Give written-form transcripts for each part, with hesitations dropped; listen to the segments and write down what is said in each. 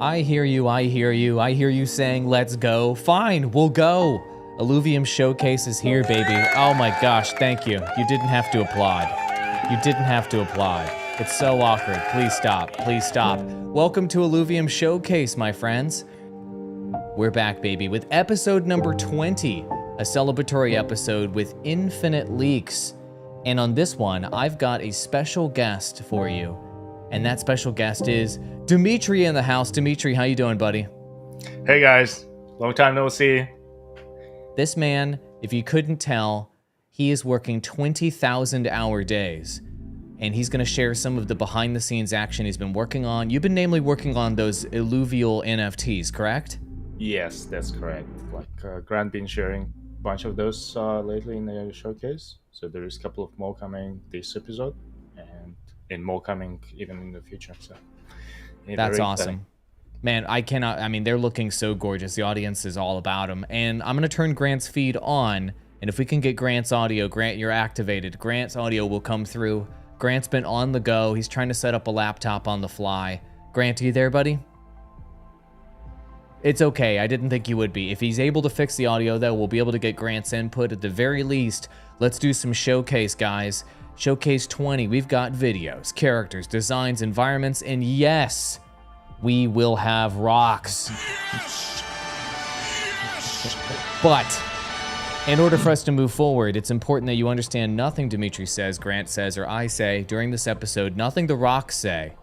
I hear you, I hear you, I hear you saying let's go. Fine, we'll go. Illuvium Showcase is here, baby. Oh my gosh, thank you. You didn't have to applaud. You didn't have to applaud. It's so awkward. Please stop, please stop. Welcome to Illuvium Showcase, my friends. We're back, baby, with episode number 20, a celebratory episode with infinite leaks. And on this one, I've got a special guest for you. And that special guest is Dmitriy in the house. Dmitriy, how you doing, buddy? Hey guys, long time no see. This man, if you couldn't tell, he is working 20,000-hour days. And he's going to share some of the behind-the-scenes action he's been working on. You've been namely working on those Illuvial NFTs, correct? Yes, that's correct. Grant been sharing a bunch of those lately in the showcase. So there is a couple of more coming this episode, and more coming even in the future. So yeah, that's awesome. Man, I mean, they're looking so gorgeous. The audience is all about them. And I'm going to turn Grant's feed on. And if we can get Grant's audio, Grant, you're activated. Grant's audio will come through. Grant's been on the go. He's trying to set up a laptop on the fly. Grant, are you there, buddy? It's okay. I didn't think you would be. If he's able to fix the audio, though, we'll be able to get Grant's input. At the very least, let's do some showcase, guys. Showcase 20. We've got videos, characters, designs, environments, and yes, we will have rocks. But in order for us to move forward, it's important that you understand nothing Dmitry says, Grant says, or I say during this episode, nothing the rocks say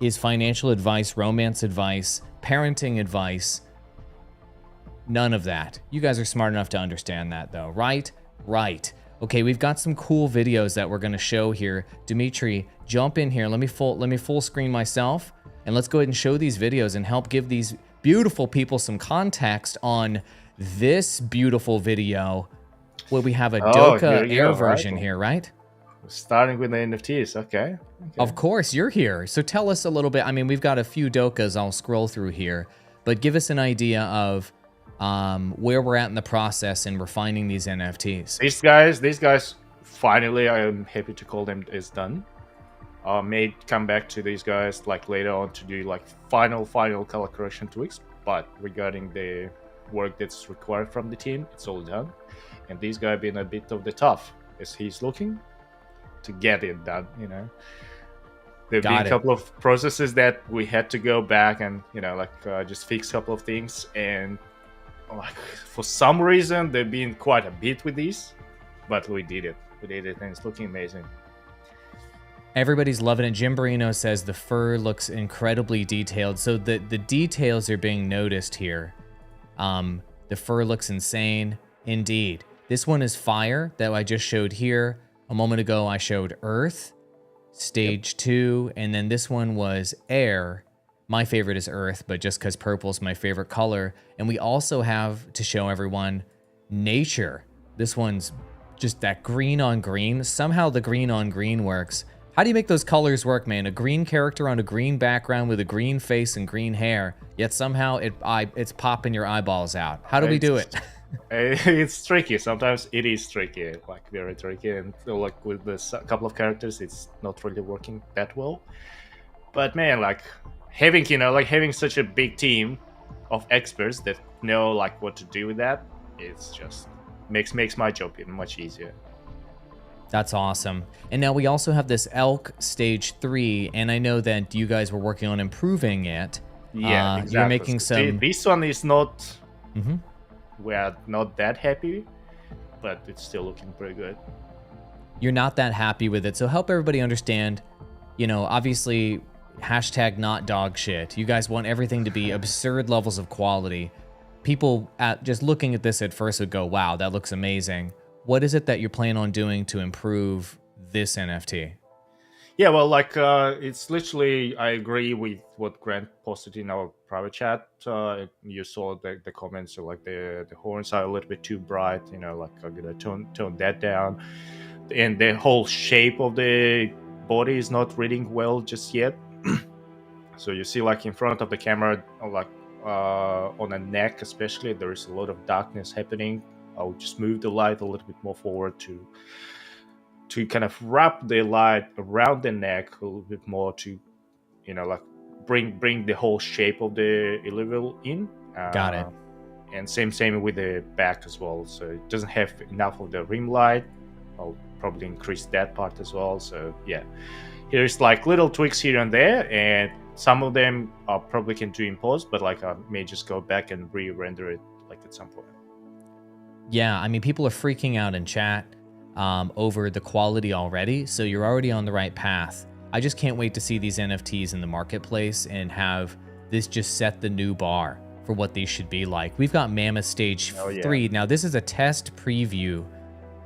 is financial advice, romance advice, parenting advice. None of that. You guys are smart enough to understand that, though, right? Right. Okay, we've got some cool videos that we're going to show here. Dmitry, jump in here. Let me full screen myself, and let's go ahead and show these videos and help give these beautiful people some context on this beautiful video where we have a Doka Air version here, right? Starting with the NFTs, okay. Of course, you're here. So tell us a little bit. I mean, we've got a few Dokas I'll scroll through here, but give us an idea of where we're at in the process in refining these NFTs. These guys, finally, I am happy to call them, is done. May come back to these guys like later on to do like final color correction tweaks, but regarding the work that's required from the team, it's all done. And these guys been a bit of the tough as he's looking to get it done, you know. There've been a couple of processes that we had to go back and, you know, just fix a couple of things, and like for some reason they've been quite a bit with these, but we did it and it's looking amazing. Everybody's loving it. Jim Barino says the fur looks incredibly detailed, so the details are being noticed here. The fur looks insane indeed. This one is fire that I just showed here. A moment ago I showed earth, stage 2, and then this one was air. My favorite is earth, but just because purple is my favorite color. And we also have to show everyone nature. This one's just that green on green. Somehow the green on green works. How do you make those colors work, man? A green character on a green background with a green face and green hair, yet somehow it's popping your eyeballs out. How do we do it? It's tricky. Sometimes it is tricky, like very tricky. And like with this couple of characters, it's not really working that well. But man, like having such a big team of experts that know like what to do with that, it's just makes my job even much easier. That's awesome. And now we also have this elk stage 3, and I know that you guys were working on improving it. Yeah, exactly. You're making some. This one is not. We are not that happy, but it's still looking pretty good. You're not that happy with it, so help everybody understand. You know, obviously, hashtag not dog shit. You guys want everything to be absurd levels of quality. People just looking at this at first would go, wow, that looks amazing. What is it that you're planning on doing to improve this NFT? Yeah, well, it's literally, I agree with what Grant posted in our private chat. You saw the comments, so like the horns are a little bit too bright, you know, like I'm gonna tone that down. And the whole shape of the body is not reading well just yet. So you see like in front of the camera, like on the neck especially, there is a lot of darkness happening. I'll just move the light a little bit more forward to kind of wrap the light around the neck a little bit more to, you know, like bring the whole shape of the Illuvial in. Got it. And same with the back as well. So it doesn't have enough of the rim light. I'll probably increase that part as well. So yeah, here's like little tweaks here and there, and some of them I probably can do in post, but like I may just go back and re-render it like at some point. Yeah, I mean, people are freaking out in chat over the quality already, so you're already on the right path. I just can't wait to see these NFTs in the marketplace and have this just set the new bar for what these should be like. We've got Mammoth Stage 3. Now, this is a test preview,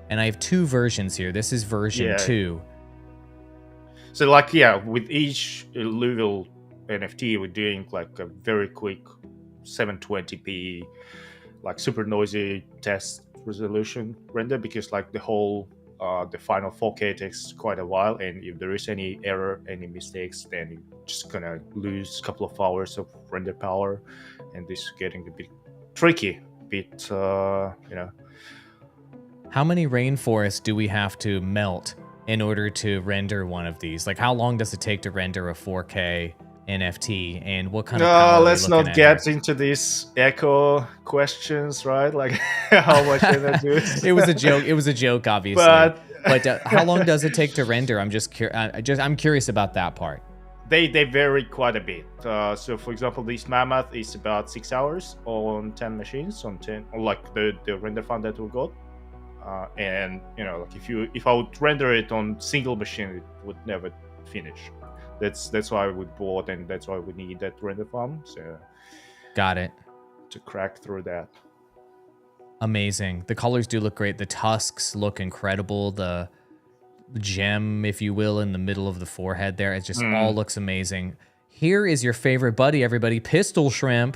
and I have 2 versions here. This is version 2. So like, yeah, with each Illuvial NFT, we're doing like a very quick 720p, like super noisy test resolution render, because like the whole the final 4K takes quite a while, and if there is any error, any mistakes, then you're just gonna lose a couple of hours of render power, and this is getting a bit tricky, you know. How many rainforests do we have to melt in order to render one of these? Like, how long does it take to render a 4K NFT, and what kind of power let's not get into these echo questions, right? Like how much energy it was a joke. It was a joke, obviously. But how long does it take to render? I'm curious about that part. They vary quite a bit. So for example, this Mammoth is about 6 hours on 10 machines, on 10, like the render farm that we got. And you know, like if I would render it on single machine, it would never finish. That's why we bought, and that's why we need that render farm. So, got it. To crack through that. Amazing. The colors do look great. The tusks look incredible. The gem, if you will, in the middle of the forehead there, it just all looks amazing. Here is your favorite buddy, everybody, Pistol Shrimp.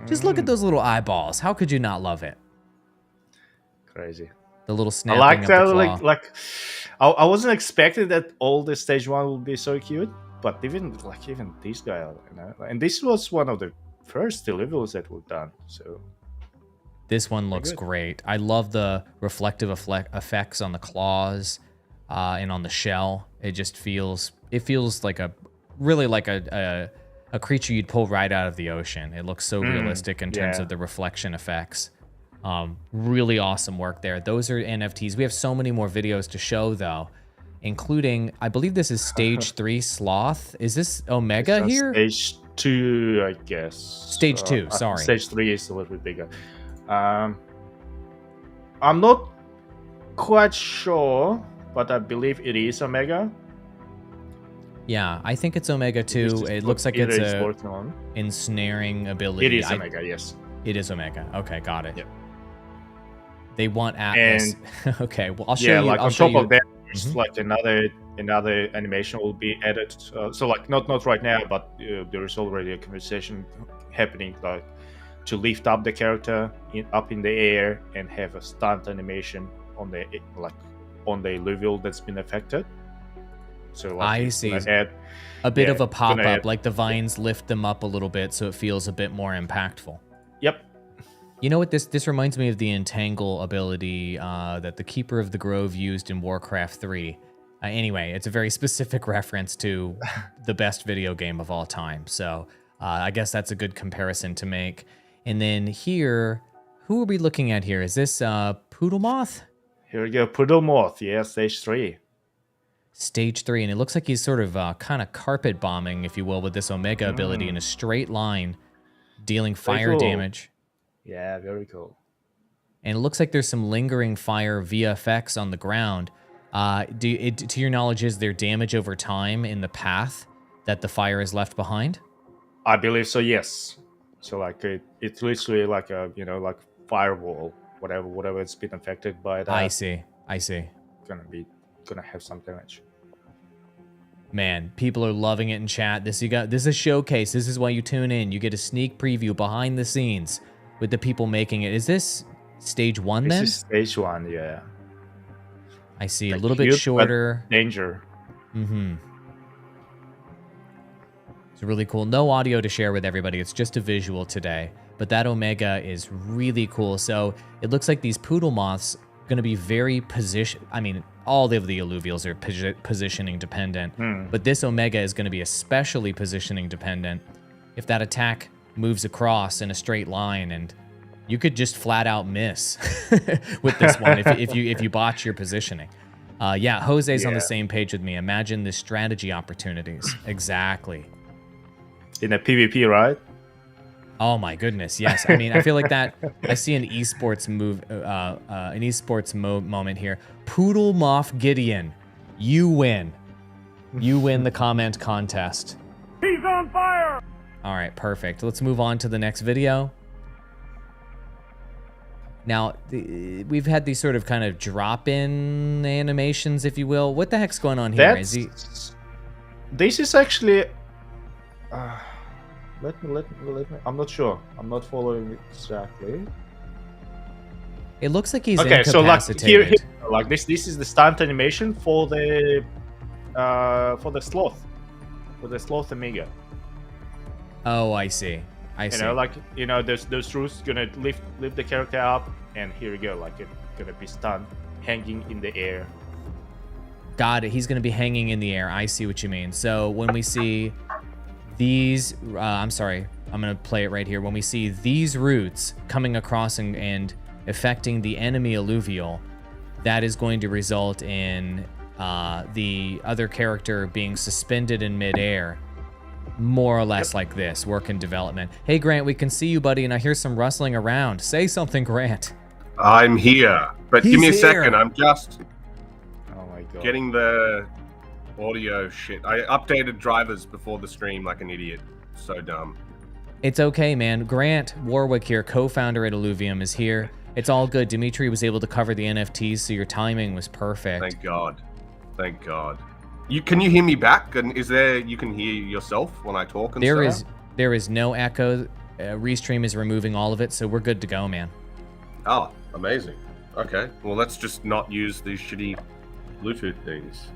Just look at those little eyeballs. How could you not love it? Crazy. The little snapping I like of that. the claw. Like I wasn't expecting that all the stage 1 would be so cute. But even this guy, you know, and this was one of the first Illuvials that we've done. So this one looks great. I love the reflective effects on the claws and on the shell. It just feels like a creature you'd pull right out of the ocean. It looks so realistic in terms of the reflection effects. Really awesome work there. Those are NFTs. We have so many more videos to show though, including, I believe this is stage 3 Sloth. Is this Omega here? Stage 2, I guess. Stage 2, sorry. Stage 3 is a little bit bigger. I'm not quite sure, but I believe it is Omega. Yeah, I think it's Omega 2. It looks like it's a ensnaring ability. It is Omega, yes. It is Omega. Okay, got it. Yep. They want Atlas. Okay, well, I'll show you. Like on top of that, there's like another animation will be added. So like not right now, but there is already a conversation happening, like to lift up the character up in the air and have a stunt animation on the Illuvial that's been affected. So like I see. A bit of a pop-up, like the vines lift them up a little bit so it feels a bit more impactful. Yep. You know what? This reminds me of the Entangle ability that the Keeper of the Grove used in Warcraft 3. Anyway, it's a very specific reference to the best video game of all time. So I guess that's a good comparison to make. And then here, who are we looking at here? Is this Poodle Moth? Here we go, Poodle Moth. Yeah, stage 3. Stage 3, and it looks like he's sort of kind of carpet bombing, if you will, with this Omega ability in a straight line, dealing fire damage. Yeah, very cool. And it looks like there's some lingering fire VFX on the ground. To your knowledge, is there damage over time in the path that the fire is left behind? I believe so, yes. So like it's literally like a like firewall, whatever it's been affected by that. I see. Gonna have some damage. Man, people are loving it in chat. This is a showcase. This is why you tune in. You get a sneak preview behind the scenes with the people making it. Is this stage 1 then? This is stage 1, yeah. I see. A little bit shorter. Danger. Mm-hmm. It's really cool. No audio to share with everybody. It's just a visual today. But that Omega is really cool. So it looks like these poodle moths going to be very position. I mean, all of the Illuvials are positioning dependent, but this Omega is going to be especially positioning dependent. If that attack moves across in a straight line, and you could just flat out miss with this one if you botch your positioning. Yeah, Jose's on the same page with me. Imagine the strategy opportunities. Exactly. In a PvP, right? Oh my goodness, yes. I mean, I feel like that. I see an esports moment here. Poodle Moff Gideon, you win. You win the comment contest. He's on fire! All right, perfect. Let's move on to the next video. Now, we've had these sort of kind of drop-in animations, if you will. What the heck's going on here? This is actually... Let me. I'm not sure. I'm not following exactly. It looks like he's So incapacitated. like this is the stunt animation for the sloth, for the sloth Omega. Oh, I see. I see. Those roots gonna lift the character up, and here we go. Like it's gonna be stunned, hanging in the air. Got it. He's gonna be hanging in the air. I see what you mean. So when we see these, I'm sorry, I'm gonna play it right here. When we see these roots coming across and affecting the enemy Illuvial, that is going to result in the other character being suspended in midair, more or less like this, work in development. Hey Grant, we can see you, buddy, and I hear some rustling around. Say something, Grant. I'm here, but give me a second. I'm just getting the audio shit. I updated drivers before the stream like an idiot. So dumb. It's okay, man. Grant Warwick here, co-founder at Illuvium, is here. It's all good. Dmitriy was able to cover the NFTs, so your timing was perfect. Thank God. Thank God. Can you hear me back? And you can hear yourself when I talk and stuff? There is no echo. Restream is removing all of it, so we're good to go, man. Oh, amazing. Okay. Well, let's just not use these shitty Bluetooth things.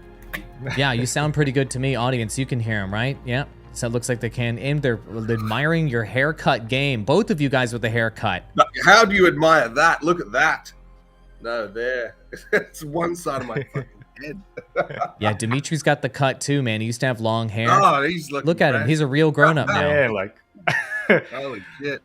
Yeah, you sound pretty good to me. Audience, you can hear them, right? Yeah. So it looks like they can. And they're admiring your haircut game. Both of you guys with the haircut. How do you admire that? Look at that. No, there. It's one side of my fucking head. Yeah, Dimitri's got the cut too, man. He used to have long hair. Oh, he's looking Look at him. He's a real grown-up now. Yeah, like... Holy shit.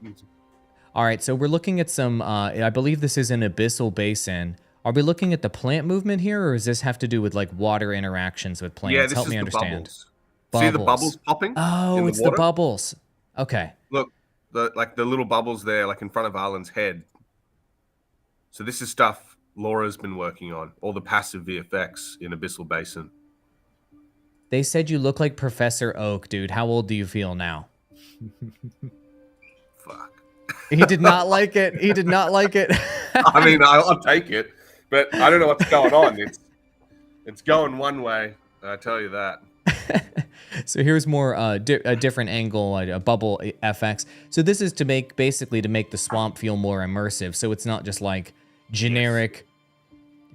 All right, so we're looking at some, I believe this is an abyssal basin. Are we looking at the plant movement here, or does this have to do with like water interactions with plants? Yeah, this Help is me the understand. Bubbles. See the bubbles popping? Oh, it's the bubbles. Okay. Look, the little bubbles there, like in front of Arlen's head. So this is stuff Laura's been working on, all the passive VFX in Abyssal Basin. They said you look like Professor Oak, dude. How old do you feel now? Fuck. He did not like it. He did not like it. I mean, I'll take it, but I don't know what's going on. It's going one way, I tell you that. So here's more a different angle, a bubble FX. So this is to make the swamp feel more immersive. So it's not just like generic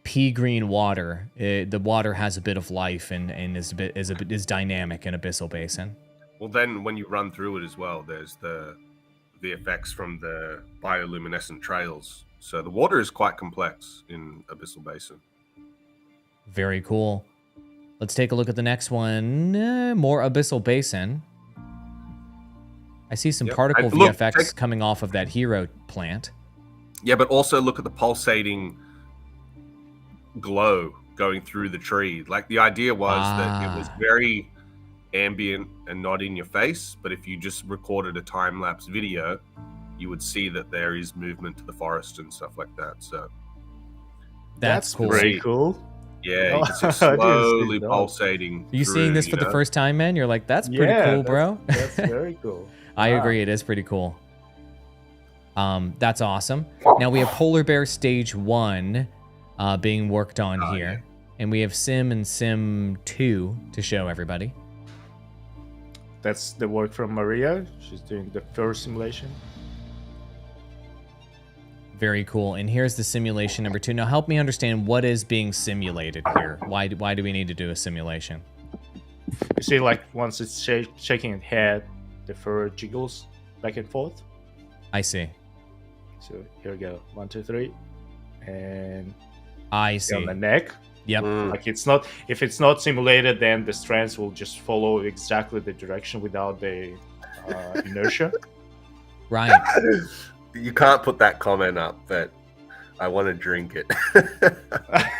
pea green water. The water has a bit of life and is dynamic in Abyssal Basin. Well, then when you run through it as well, there's the effects from the bioluminescent trails. So the water is quite complex in Abyssal Basin. Very cool. Let's take a look at the next one. More Abyssal Basin. I see some particle VFX coming off of that hero plant. Yeah, but also look at the pulsating glow going through the tree. Like the idea was that it was very ambient and not in your face, but if you just recorded a time-lapse video, you would see that there is movement to the forest and stuff like that. So that's cool. Very cool. Yeah, you can see slowly pulsating. Are you seeing this for the first time, man? You're like, that's pretty cool, bro. That's very cool. I agree, it is pretty cool. That's awesome. Now we have Polar Bear Stage 1 being worked on here. Yeah. And we have Sim and Sim 2 to show everybody. That's the work from Maria. She's doing the first simulation. Very cool. And here's the simulation number 2. Now help me understand what is being simulated here. Why do we need to do a simulation? You see, like once it's shaking its head, the fur jiggles back and forth. I see. So here we go. 1, 2, 3. And I on see. the neck. Yep. Like if it's not simulated, then the strands will just follow exactly the direction without the inertia. Right. You can't put that comment up, but I want to drink it.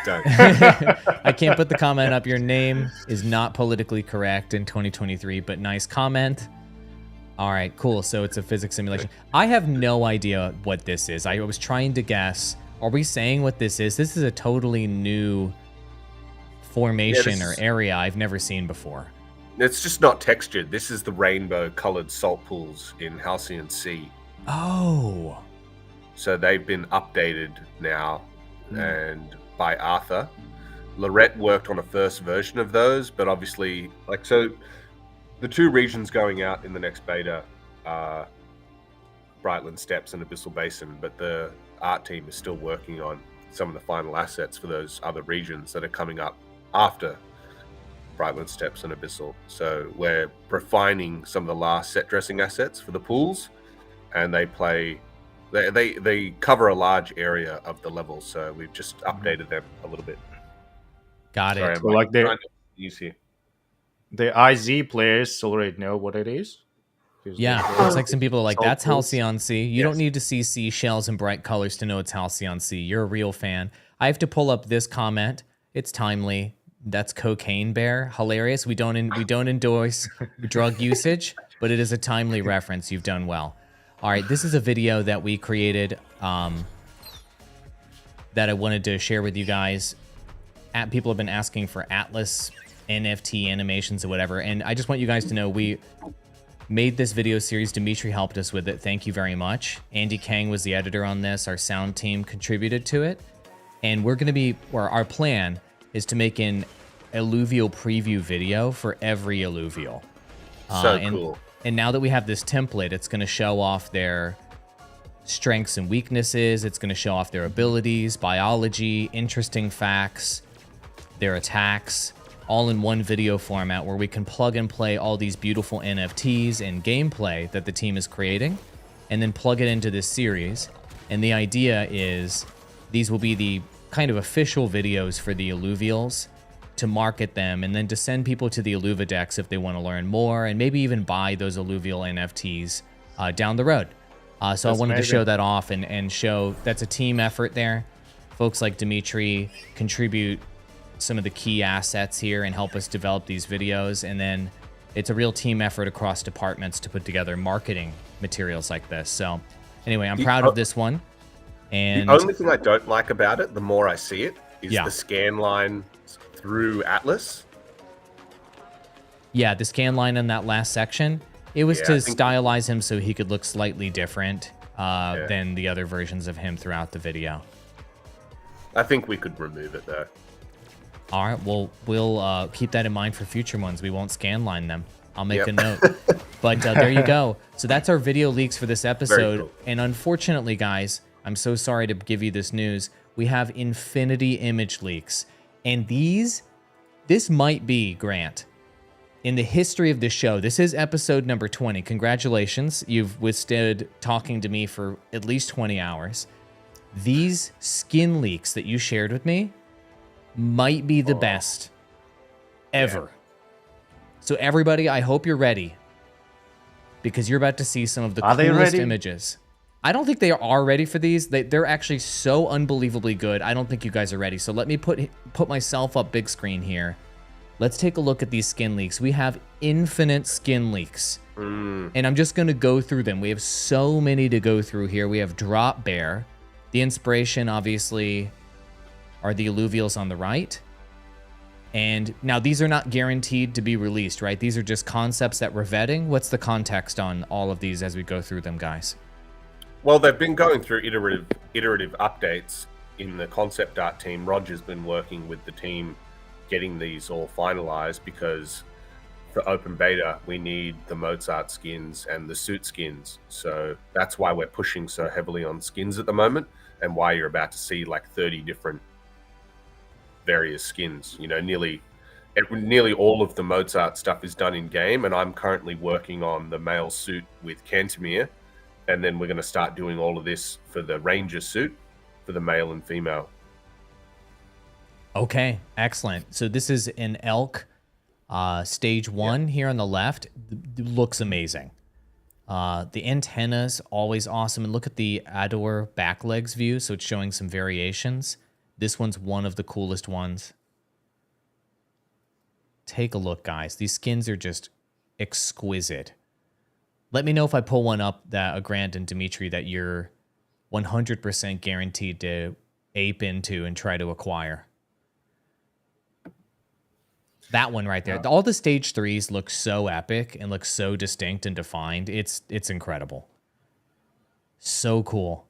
Don't. I can't put the comment up. Your name is not politically correct in 2023, but nice comment. All right, cool. So it's a physics simulation. I have no idea what this is. I was trying to guess. Are we saying what this is? This is a totally new formation or area I've never seen before. It's just not textured. This is the rainbow-colored salt pools in Halcyon Sea. Oh. So they've been updated now, and by Arthur. Lorette worked on a first version of those, but obviously, so the two regions going out in the next beta are Brightland Steppes and Abyssal Basin, but the art team is still working on some of the final assets for those other regions that are coming up after Brightland Steppes and Abyssal. So we're refining some of the last set dressing assets for the pools, and they cover a large area of the level, so we've just updated them a little bit. Got it. So like the IZ players already know what it is. Yeah, looks like some people are like, Salt that's pools. Halcyon Sea. You don't need to see seashells and bright colors to know it's Halcyon Sea. You're a real fan. I have to pull up this comment. It's timely. That's Cocaine Bear. Hilarious. We don't endorse drug usage, but it is a timely reference. You've done well. All right, this is a video that we created that I wanted to share with you guys. People have been asking for Atlas NFT animations or whatever, and I just want you guys to know we made this video series. Dmitriy helped us with it. Thank you very much. Andy Kang was the editor on this. Our sound team contributed to it, and our plan is to make an Illuvial preview video for every Illuvial. Cool. And now that we have this template, it's going to show off their strengths and weaknesses. It's going to show off their abilities, biology, interesting facts, their attacks, all in one video format where we can plug and play all these beautiful NFTs and gameplay that the team is creating, and then plug it into this series. And the idea is these will be the kind of official videos for the Illuvials to market them, and then to send people to the Illuvidex if they want to learn more, and maybe even buy those Illuvial NFTs down the road. So I wanted to show that off and show that's a team effort there. Folks like Dmitriy contribute some of the key assets here and help us develop these videos, and then it's a real team effort across departments to put together marketing materials like this. So anyway, I'm proud of this one. And the only thing I don't like about it, the more I see it, is the scan line through Atlas. Yeah, the scan line in that last section, it was to stylize him so he could look slightly different than the other versions of him throughout the video. I think we could remove it though. All right, well, we'll keep that in mind for future ones. We won't scan line them. I'll make a note. But there you go. So that's our video leaks for this episode. Cool. And unfortunately, guys, I'm so sorry to give you this news. We have infinity image leaks. And this might be, Grant, in the history of this show, this is episode number 20. Congratulations. You've withstood talking to me for at least 20 hours. These skin leaks that you shared with me might be the best ever. So everybody, I hope you're ready, because you're about to see some of the coolest images. I don't think they are ready for these. They're actually so unbelievably good. I don't think you guys are ready. So let me put myself up big screen here. Let's take a look at these skin leaks. We have infinite skin leaks. And I'm just going to go through them. We have so many to go through here. We have Drop Bear. The inspiration, obviously, are the Illuvials on the right. And now these are not guaranteed to be released, right? These are just concepts that we're vetting. What's the context on all of these as we go through them, guys? Well, they've been going through iterative updates in the concept art team. Roger's been working with the team getting these all finalized, because for open beta, we need the Mozart skins and the suit skins. So that's why we're pushing so heavily on skins at the moment, and why you're about to see like 30 different various skins. You know, nearly all of the Mozart stuff is done in game, and I'm currently working on the male suit with Cantemir. And then we're going to start doing all of this for the Ranger suit for the male and female. Okay, excellent. So this is an elk stage 1 here on the left. Looks amazing. The antennas, always awesome. And look at the Ador back legs view, so it's showing some variations. This one's one of the coolest ones. Take a look, guys. These skins are just exquisite. Let me know if I pull one up, that a Grant and Dmitriy, that you're 100% guaranteed to ape into and try to acquire. That one right there. All the stage 3s look so epic and look so distinct and defined. It's incredible. So cool.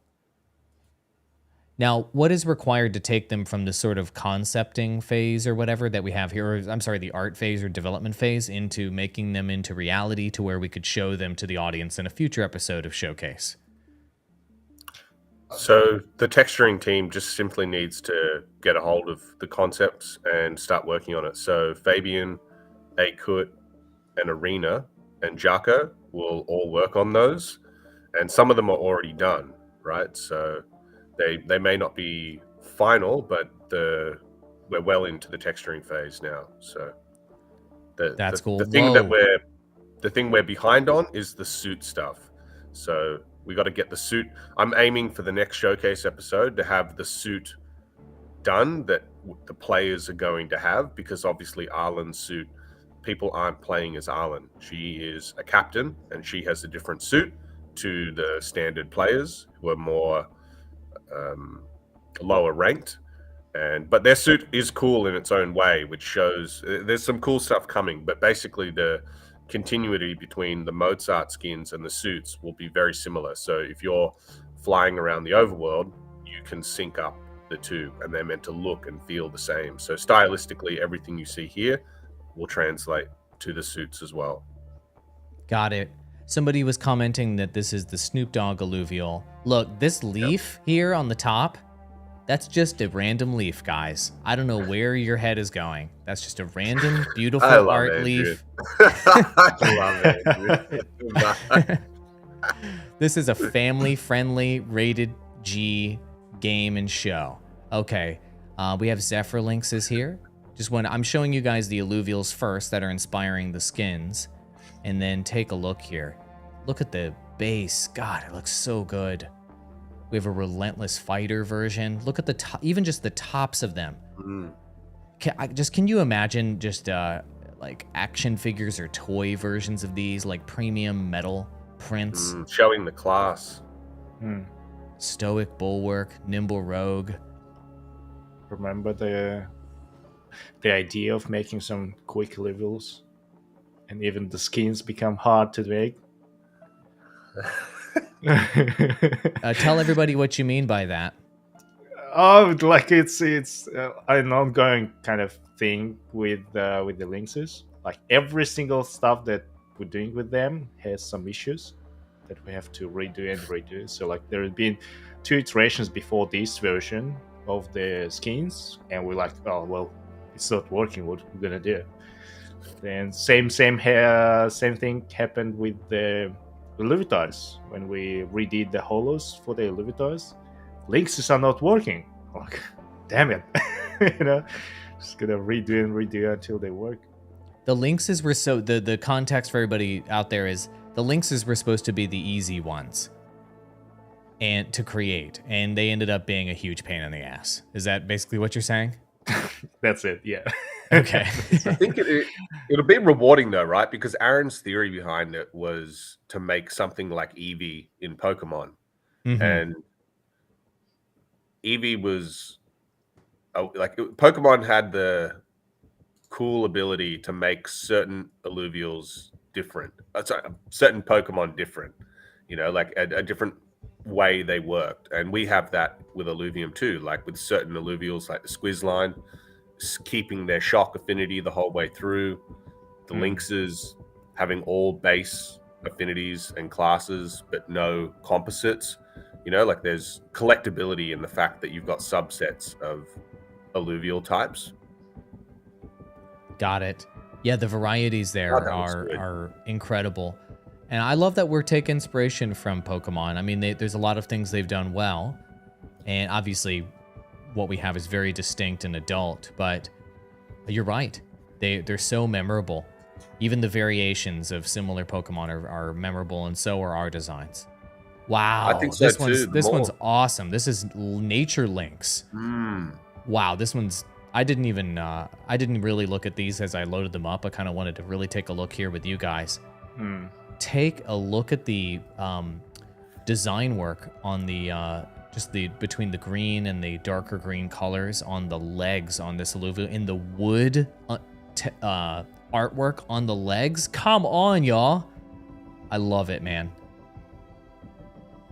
Now, what is required to take them from the sort of concepting phase or whatever that we have here, or I'm sorry, the art phase or development phase, into making them into reality to where we could show them to the audience in a future episode of Showcase? So the texturing team just simply needs to get a hold of the concepts and start working on it. So Fabian, Akut, and Arena, and Jaco will all work on those. And some of them are already done, right? So they may not be final, but we're well into the texturing phase now. So that's cool. The thing we're behind on is the suit stuff. So we got to get the suit. I'm aiming for the next showcase episode to have the suit done that the players are going to have, because obviously Arlen's suit, people aren't playing as Arlen. She is a captain and she has a different suit to the standard players who are more lower ranked, but their suit is cool in its own way, which shows there's some cool stuff coming. But basically the continuity between the Mozart skins and the suits will be very similar. So if you're flying around the overworld, you can sync up the two and they're meant to look and feel the same. So stylistically, everything you see here will translate to the suits as well. Got it. Somebody was commenting that this is the Snoop Dogg Illuvial. Look, this leaf here on the top, that's just a random leaf, guys. I don't know where your head is going. That's just a random, beautiful art leaf. I love it. This is a family-friendly rated G game and show. Okay, we have Zephyr Lynxes here. I'm showing you guys the Illuvials first that are inspiring the skins. And then take a look here. Look at the base. God, it looks so good. We have a Relentless Fighter version. Look at the top, even just the tops of them. Can you imagine just like action figures or toy versions of these, like premium metal prints? Showing the class. Stoic Bulwark, Nimble Rogue. Remember the idea of making some quick levels? And even the skins become hard to make. Tell everybody what you mean by that. Oh, like it's an ongoing kind of thing with the Lynxes. Like every single stuff that we're doing with them has some issues that we have to redo. So like there have been 2 iterations before this version of the skins, and we're like, oh well, it's not working. What we're gonna do? Then same thing happened with the IlluviTars when we redid the holos for the IlluviTars. Lynxes are not working. Like, damn it, just gonna redo until they work. The Lynxes were the context for everybody out there is the Lynxes were supposed to be the easy ones and to create, and they ended up being a huge pain in the ass. Is that basically what you're saying? That's it. Yeah. Okay. I think it'll be rewarding though, right? Because Aaron's theory behind it was to make something like Eevee in Pokemon. And Eevee was Pokemon had the cool ability to make certain Illuvials different. Certain Pokemon different. Like a different way they worked. And we have that with Illuvium too, like with certain Illuvials like the Squizzline, keeping their shock affinity the whole way through. The Lynxes having all base affinities and classes, but no composites. Like there's collectability in the fact that you've got subsets of alluvial types. Got it. Yeah, the varieties there are incredible. And I love that we're taking inspiration from Pokemon. I mean, there's a lot of things they've done well. And obviously, what we have is very distinct and adult, but you're right. They're so memorable. Even the variations of similar Pokemon are memorable, and so are our designs. Wow, I think so too. This one's awesome. This is Nature Links. Wow, this one's. I didn't really look at these as I loaded them up. I kind of wanted to really take a look here with you guys. Take a look at the design work on the between the green and the darker green colors on the legs on this Illuvium, in the wood artwork on the legs. Come on, y'all. I love it, man.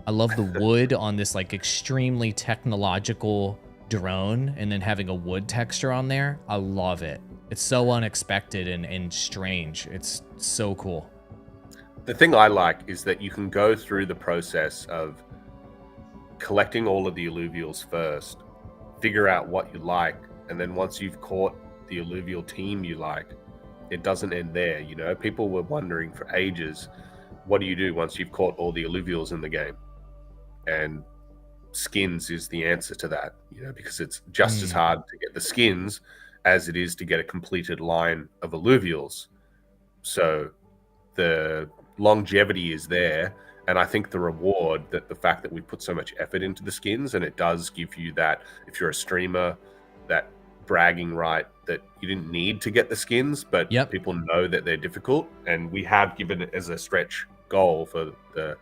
I love the wood on this like extremely technological drone, and then having a wood texture on there. I love it. It's so unexpected and strange. It's so cool. The thing I like is that you can go through the process of collecting all of the Illuvials first, figure out what you like, and then once you've caught the Illuvial team you like, it doesn't end there. You know, people were wondering for ages, what do you do once you've caught all the Illuvials in the game? And skins is the answer to that, you know, because it's just as hard to get the skins as it is to get a completed line of Illuvials. So the longevity is there, and I think the reward, that the fact that we put so much effort into the skins, and it does give you that, if you're a streamer, that bragging right that you didn't need to get the skins, but people know that they're difficult, and we have given it as a stretch goal for the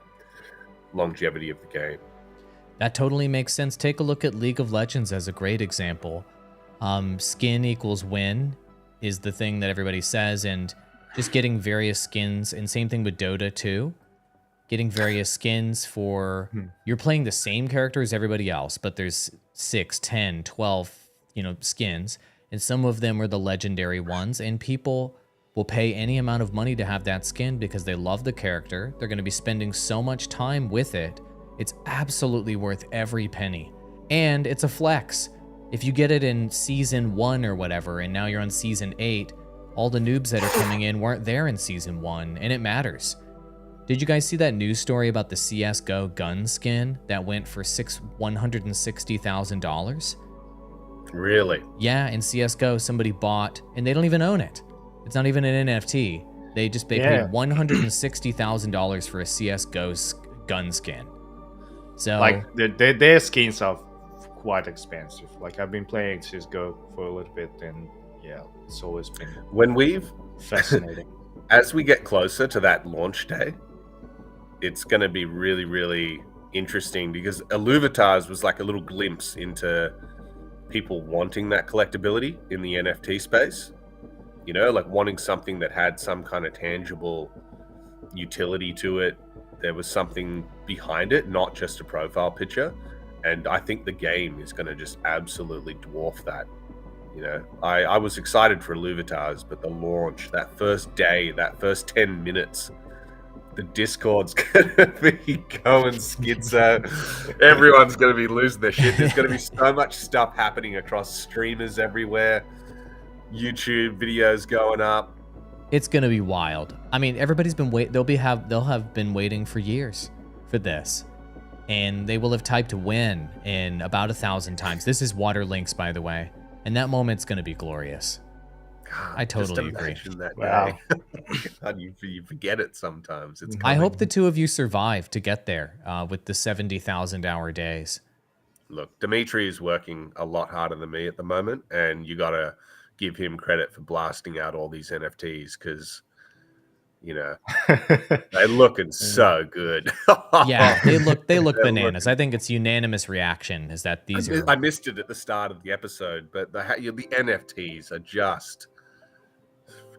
longevity of the game. That totally makes sense. Take a look at League of Legends as a great example. Skin equals win is the thing that everybody says, and just getting various skins, and same thing with Dota too. Getting various skins for, you're playing the same character as everybody else, but there's 6, 10, 12, skins, and some of them are the legendary ones, and people will pay any amount of money to have that skin because they love the character. They're going to be spending so much time with it. It's absolutely worth every penny. And it's a flex. If you get it in season 1 or whatever, and now you're on season 8, all the noobs that are coming in weren't there in season 1, and it matters. Did you guys see that news story about the CSGO gun skin that went for $160,000? Really? Yeah, in CSGO, somebody bought, and they don't even own it. It's not even an NFT. They paid $160,000 for a CSGO gun skin. So, like, their skins are quite expensive. Like, I've been playing CSGO for a little bit, and yeah, it's always been fascinating. As we get closer to that launch day, it's going to be really, really interesting, because IlluviTars was like a little glimpse into people wanting that collectability in the NFT space. You know, like wanting something that had some kind of tangible utility to it. There was something behind it, not just a profile picture. And I think the game is going to just absolutely dwarf that. You know, I was excited for IlluviTars, but the launch, that first day, that first 10 minutes, the Discord's going to be going schizo. Everyone's going to be losing their shit. There's going to be so much stuff happening across streamers everywhere. YouTube videos going up. It's gonna be wild. I mean, everybody's been they'll have been waiting for years for this, and they will have typed "win" in about 1,000 times. This is Water Links, by the way, and that moment's gonna be glorious. God, I totally agree. That wow. God, you forget it sometimes. It's I hope the two of you survive to get there with the 70,000-hour days. Look, Dmitriy is working a lot harder than me at the moment, and you gotta give him credit for blasting out all these NFTs, because they're looking so good. Yeah, they look bananas. I think it's unanimous reaction is that these are. I missed it at the start of the episode, but the NFTs are just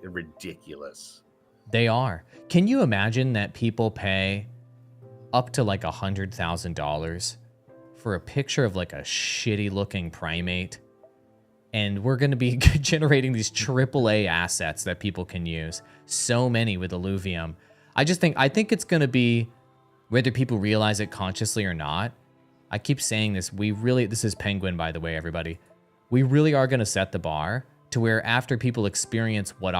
ridiculous. They are. Can you imagine that people pay up to like $100,000 for a picture of like a shitty looking primate? And we're going to be generating these AAA assets that people can use. So many with Illuvium. I think it's going to be, whether people realize it consciously or not. I keep saying this. This is Penguin, by the way, everybody. We really are going to set the bar to where after people experience what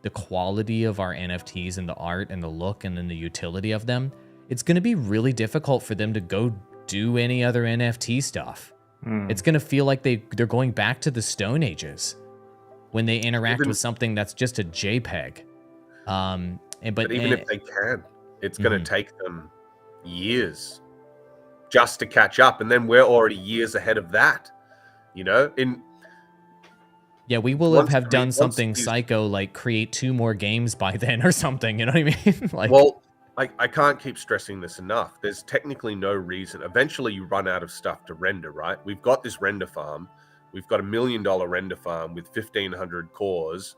the quality of our NFTs and the art and the look and then the utility of them, it's going to be really difficult for them to go do any other NFT stuff. It's going to feel like they're going back to the Stone Ages when they interact with something that's just a JPEG. But even if they can, it's going to take them years just to catch up, and then we're already years ahead of that. You know, we will have done something psycho, like create 2 more games by then or something. You know what I mean? Like, well, I can't keep stressing this enough. There's technically no reason. Eventually, you run out of stuff to render, right? We've got this render farm. We've got $1 million render farm with 1,500 cores.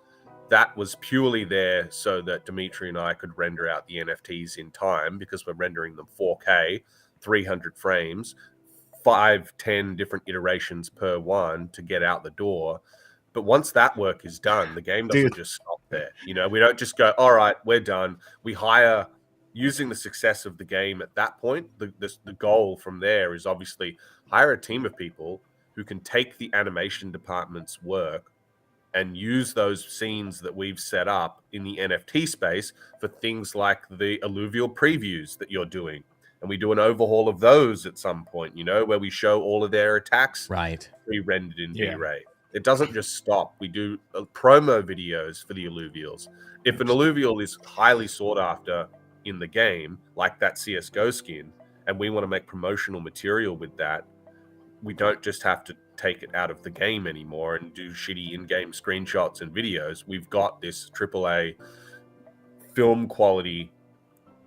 That was purely there so that Dmitry and I could render out the NFTs in time, because we're rendering them 4K, 300 frames, 5-10 different iterations per one to get out the door. But once that work is done, the game doesn't just stop there. You know, we don't just go, all right, we're done. We hire, using the success of the game at that point, the goal from there is obviously hire a team of people who can take the animation department's work and use those scenes that we've set up in the NFT space for things like the alluvial previews that you're doing. And we do an overhaul of those at some point, you know, where we show all of their attacks pre-rendered in V-Ray. It doesn't just stop. We do promo videos for the Illuvials. If an Illuvial is highly sought after in the game, like that CSGO skin, and we want to make promotional material with that, we don't just have to take it out of the game anymore and do shitty in-game screenshots and videos. We've got this AAA film quality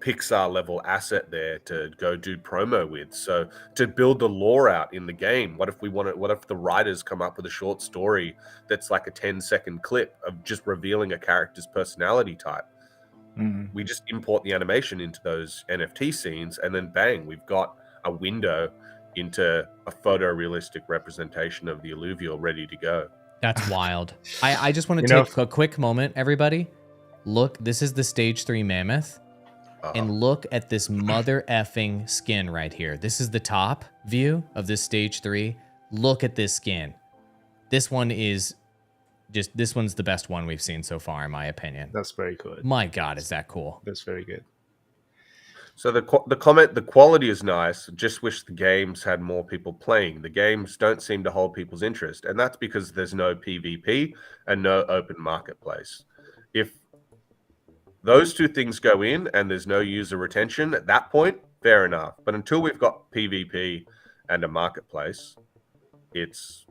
Pixar level asset there to go do promo with. So to build the lore out in the game, what if the writers come up with a short story that's like a 10-second clip of just revealing a character's personality type? We just import the animation into those NFT scenes, and then bang, we've got a window into a photorealistic representation of the Illuvial ready to go. That's wild. I just want to take a quick moment, everybody. Look, this is the Stage 3 Mammoth. And look at this mother effing skin right here. This is the top view of this Stage 3. Look at this skin. This one's the best one we've seen so far, in my opinion. That's very good. My God, is that cool? That's very good. So the comment, the quality is nice. Just wish the games had more people playing. The games don't seem to hold people's interest, and that's because there's no PvP and no open marketplace. If those two things go in and there's no user retention at that point, fair enough. But until we've got PvP and a marketplace, it's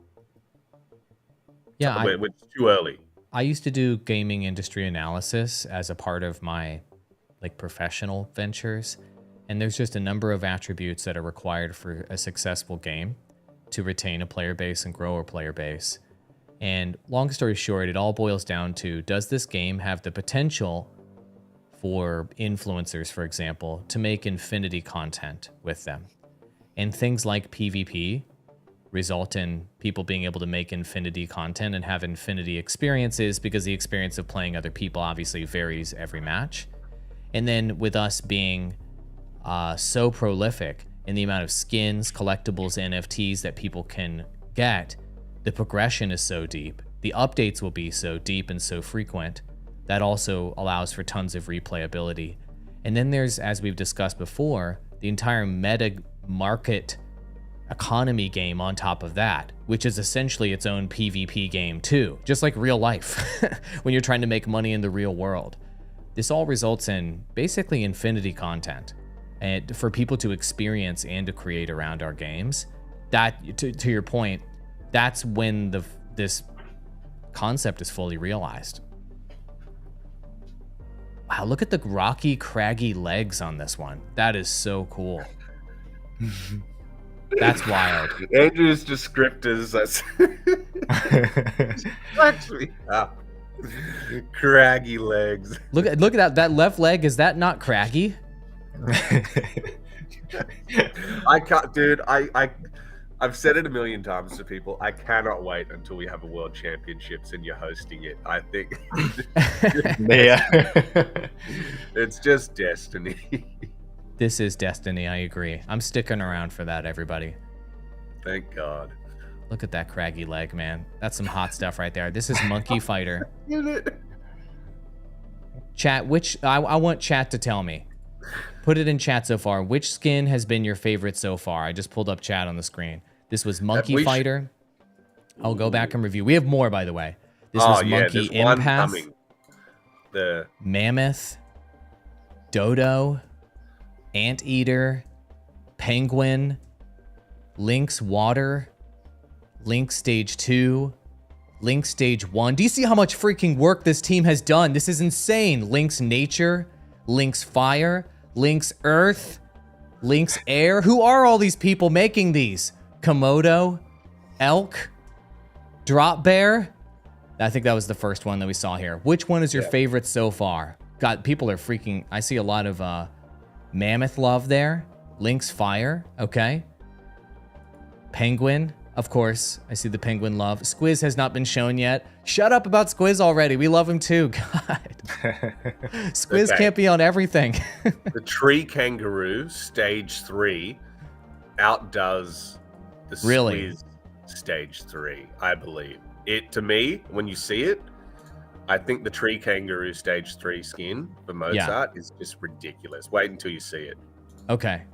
too early. I used to do gaming industry analysis as a part of my professional ventures, and there's just a number of attributes that are required for a successful game to retain a player base and grow a player base. And long story short, it all boils down to, does this game have the potential for influencers, for example, to make infinity content with them? And things like PvP result in people being able to make infinity content and have infinity experiences, because the experience of playing other people obviously varies every match. And then with us being so prolific in the amount of skins, collectibles, NFTs that people can get, the progression is so deep. The updates will be so deep and so frequent. That also allows for tons of replayability. And then there's, as we've discussed before, the entire meta market economy game on top of that, which is essentially its own PvP game too, just like real life when you're trying to make money in the real world. This all results in basically infinity content, and for people to experience and to create around our games. That, to your point, that's when this concept is fully realized. Wow, look at the rocky, craggy legs on this one. That is so cool. That's wild. Andrew's descriptors. Actually, craggy legs. Look at that left leg. Is that not craggy? I can't, dude. I've said it a million times to people. I cannot wait until we have a world championships and you're hosting it. I think it's just destiny. This is destiny. I agree. I'm sticking around for that, everybody. Thank God. Look at that craggy leg, man. That's some hot stuff right there. This is Monkey Fighter. Chat, I want chat to tell me. Put it in chat so far. Which skin has been your favorite so far? I just pulled up chat on the screen. This was Monkey we sh- Fighter. I'll go back and review. We have more, by the way. This was Monkey there's one Empath, coming. The Mammoth, Dodo, Anteater, Penguin, Lynx Water, Lynx Stage 2, Lynx Stage 1. Do you see how much freaking work this team has done? This is insane. Lynx Nature, Lynx Fire, Lynx Earth, Lynx Air. Who are all these people making these? Komodo, Elk, Drop Bear. I think that was the first one that we saw here. Which one is your favorite so far? God, people are freaking... I see a lot of Mammoth love there. Lynx Fire, okay. Penguin, of course. I see the Penguin love. Squiz has not been shown yet. Shut up about Squiz already. We love him too. God. Squiz can't be on everything. The Tree Kangaroo Stage 3 outdoes the Squiz Stage 3, I believe. It, to me, when you see it, I think the Tree Kangaroo Stage 3 skin for Mozart is just ridiculous. Wait until you see it. Okay.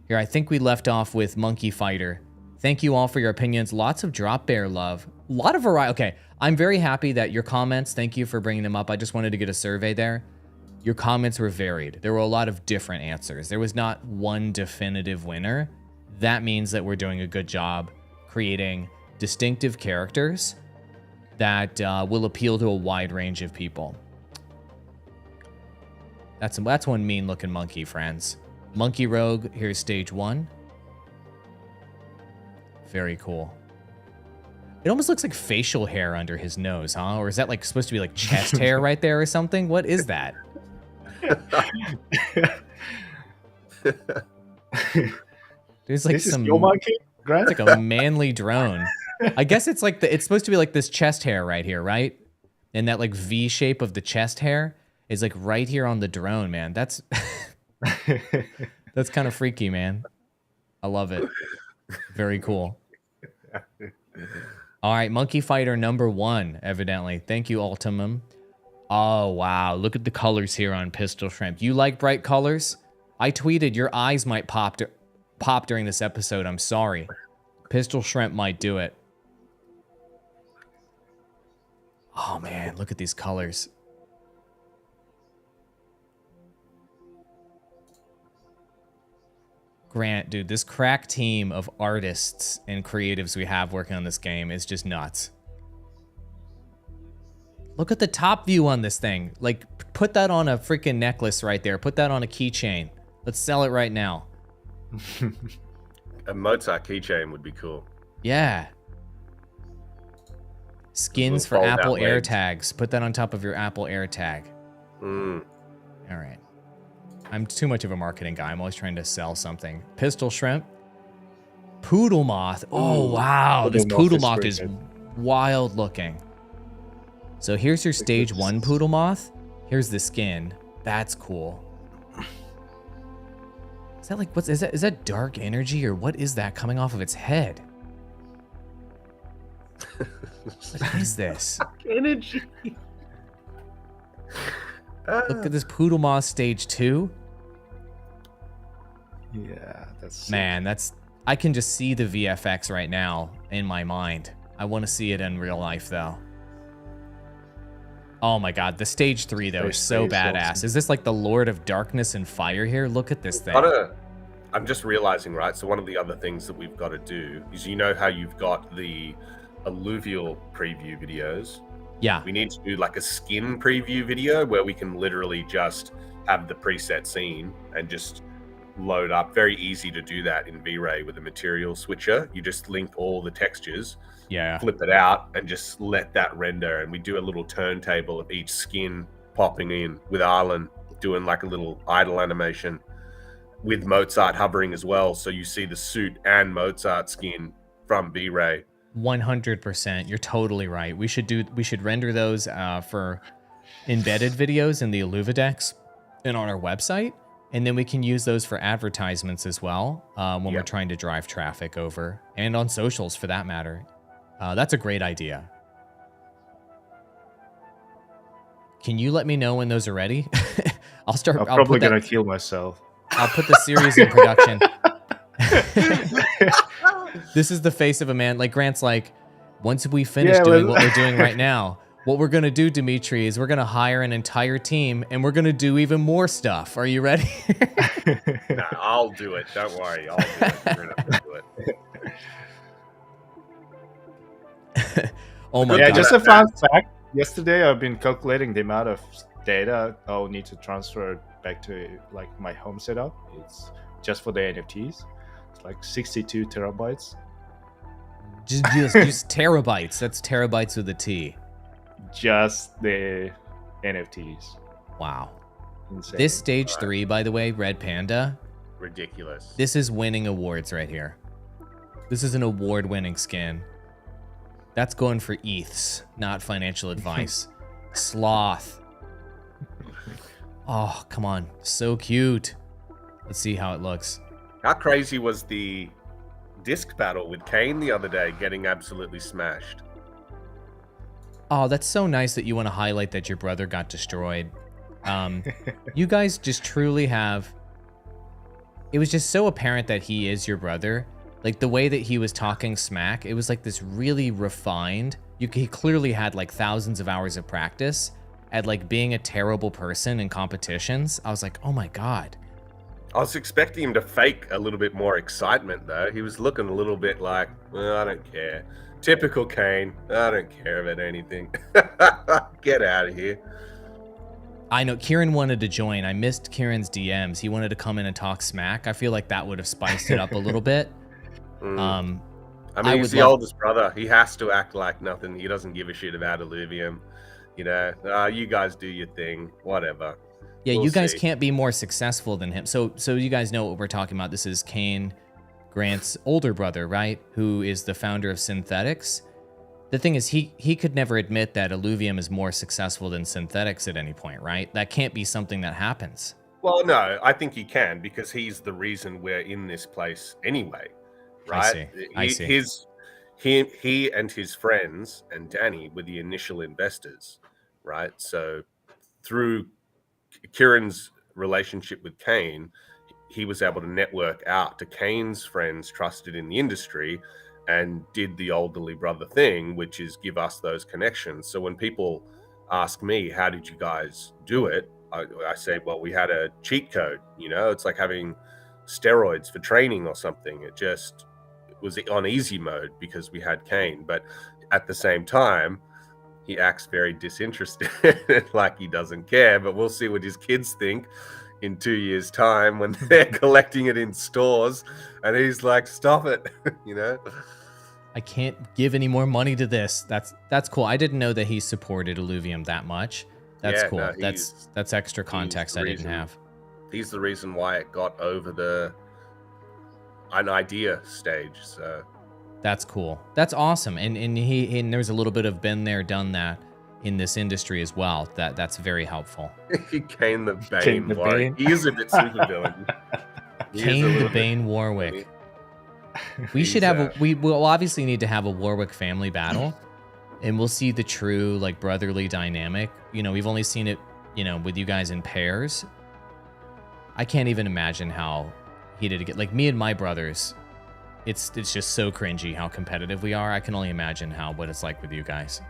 Here, I think we left off with Monkey Fighter. Thank you all for your opinions. Lots of Drop Bear love. A lot of variety. Okay, I'm very happy that your comments, thank you for bringing them up. I just wanted to get a survey there. Your comments were varied. There were a lot of different answers. There was not one definitive winner. That means that we're doing a good job creating distinctive characters that will appeal to a wide range of people. That's one mean-looking monkey, friends. Monkey Rogue, here's Stage 1. Very cool. It almost looks like facial hair under his nose, huh? Or is that like supposed to be like chest hair right there or something? What is that? There's like This some... is your monkey, Grant? It's like a manly drone. I guess it's like it's supposed to be like this chest hair right here, right? And that like V shape of the chest hair is like right here on the drone, man. That's that's kind of freaky, man. I love it. Very cool. All right, Monkey Fighter number 1, evidently. Thank you, Ultimum. Oh, wow. Look at the colors here on Pistol Shrimp. You like bright colors? I tweeted your eyes might pop during this episode. I'm sorry. Pistol Shrimp might do it. Oh, man. Look at these colors. Grant, dude, this crack team of artists and creatives we have working on this game is just nuts. Look at the top view on this thing. Like, put that on a freaking necklace right there. Put that on a keychain. Let's sell it right now. A Mozart keychain would be cool. Yeah. Skins for Apple AirTags. Put that on top of your Apple AirTag. All right. I'm too much of a marketing guy. I'm always trying to sell something. Pistol Shrimp. Poodle Moth. Oh, wow. This Poodle Moth is wild looking. So here's your Stage 1 Poodle Moth. Here's the skin. That's cool. Is that like, is that dark energy or what is that coming off of its head? What is this? Energy. Look at this Poodle Moth Stage 2. Yeah, that's... Man, that's... I can just see the VFX right now in my mind. I want to see it in real life, though. Oh my god, the Stage 3, though, is so badass. Awesome. Is this like the Lord of Darkness and Fire here? Look at this thing. I'm just realizing, right, so one of the other things that we've got to do is, you know how you've got the Illuvial preview videos? Yeah. We need to do like a skin preview video where we can literally just have the preset scene and just load up. Very easy to do that in V-Ray with a material switcher. You just link all the textures, flip it out, and just let that render. And we do a little turntable of each skin popping in with Arlen doing like a little idle animation with Mozart hovering as well. So you see the suit and Mozart skin from V-Ray. 100%. You're totally right. We should render those for embedded videos in the Illuvidex and on our website, and then we can use those for advertisements as well when we're trying to drive traffic over, and on socials for that matter. That's a great idea. Can you let me know when those are ready? I'm probably gonna kill myself. I'll put the series in production. This is the face of a man. Like Grant's like, once we finish doing what we're doing right now, what we're gonna do, Dmitry, is we're gonna hire an entire team and we're gonna do even more stuff. Are you ready? No, I'll do it. Don't worry. I'll do it. You're gonna have to do it. Oh my Yeah, god. just a fun fact. Yesterday, I've been calculating the amount of data I'll need to transfer back to like my home setup. It's just for the NFTs. It's like 62 terabytes. Just terabytes. That's terabytes with a T. Just the NFTs. Wow. Insane. This stage 3, by the way, Red Panda. Ridiculous. This is winning awards right here. This is an award-winning skin. That's going for ETHs, not financial advice. Sloth. Oh, come on. So cute. Let's see how it looks. How crazy was the disc battle with Kane the other day, getting absolutely smashed? Oh, that's so nice that you want to highlight that your brother got destroyed. You guys just truly have... It was just so apparent that he is your brother. Like, the way that he was talking smack, it was like this really refined... He clearly had, like, thousands of hours of practice at, like, being a terrible person in competitions. I was like, oh my god. I was expecting him to fake a little bit more excitement, though. He was looking a little bit like, well, I don't care. Typical Kane. I don't care about anything. Get out of here. I know, Kieran wanted to join. I missed Kieran's DMs. He wanted to come in and talk smack. I feel like that would have spiced it up a little bit. I mean, he's the oldest brother. He has to act like nothing. He doesn't give a shit about Illuvium. You know, you guys do your thing. Whatever. Yeah, We'll you guys see. can't be more successful than him. So you guys know what we're talking about. This is Kane, Grant's older brother, right? Who is the founder of Synthetics. The thing is, he could never admit that Illuvium is more successful than Synthetics at any point, right? That can't be something that happens. Well, no, I think he can, because he's the reason we're in this place anyway, right? I see. He and his friends and Danny were the initial investors, right? So through Kieran's relationship with Kane, he was able to network out to Kane's friends trusted in the industry and did the elderly brother thing, which is give us those connections. So when people ask me, how did you guys do it? I say, well, we had a cheat code, you know, it's like having steroids for training or something. It was on easy mode because we had Kane. But at the same time, he acts very disinterested, like he doesn't care. But we'll see what his kids think in 2 years' time when they're collecting it in stores. And he's like, stop it, you know? I can't give any more money to this. That's cool. I didn't know that he supported Illuvium that much. That's cool. No, that's extra context I didn't have. He's the reason why it got over an idea stage. So that's cool. That's awesome. And there's a little bit of been there, done that in this industry as well. That's very helpful. Kane the Bane. Warwick. He is a bit super villain. Kane the Bane Warwick. We should have we will obviously need to have a Warwick family battle, and we'll see the true like brotherly dynamic. You know, we've only seen it, you know, with you guys in pairs. I can't even imagine how heated it get. Like me and my brothers, it's just so cringy how competitive we are. I can only imagine what it's like with you guys.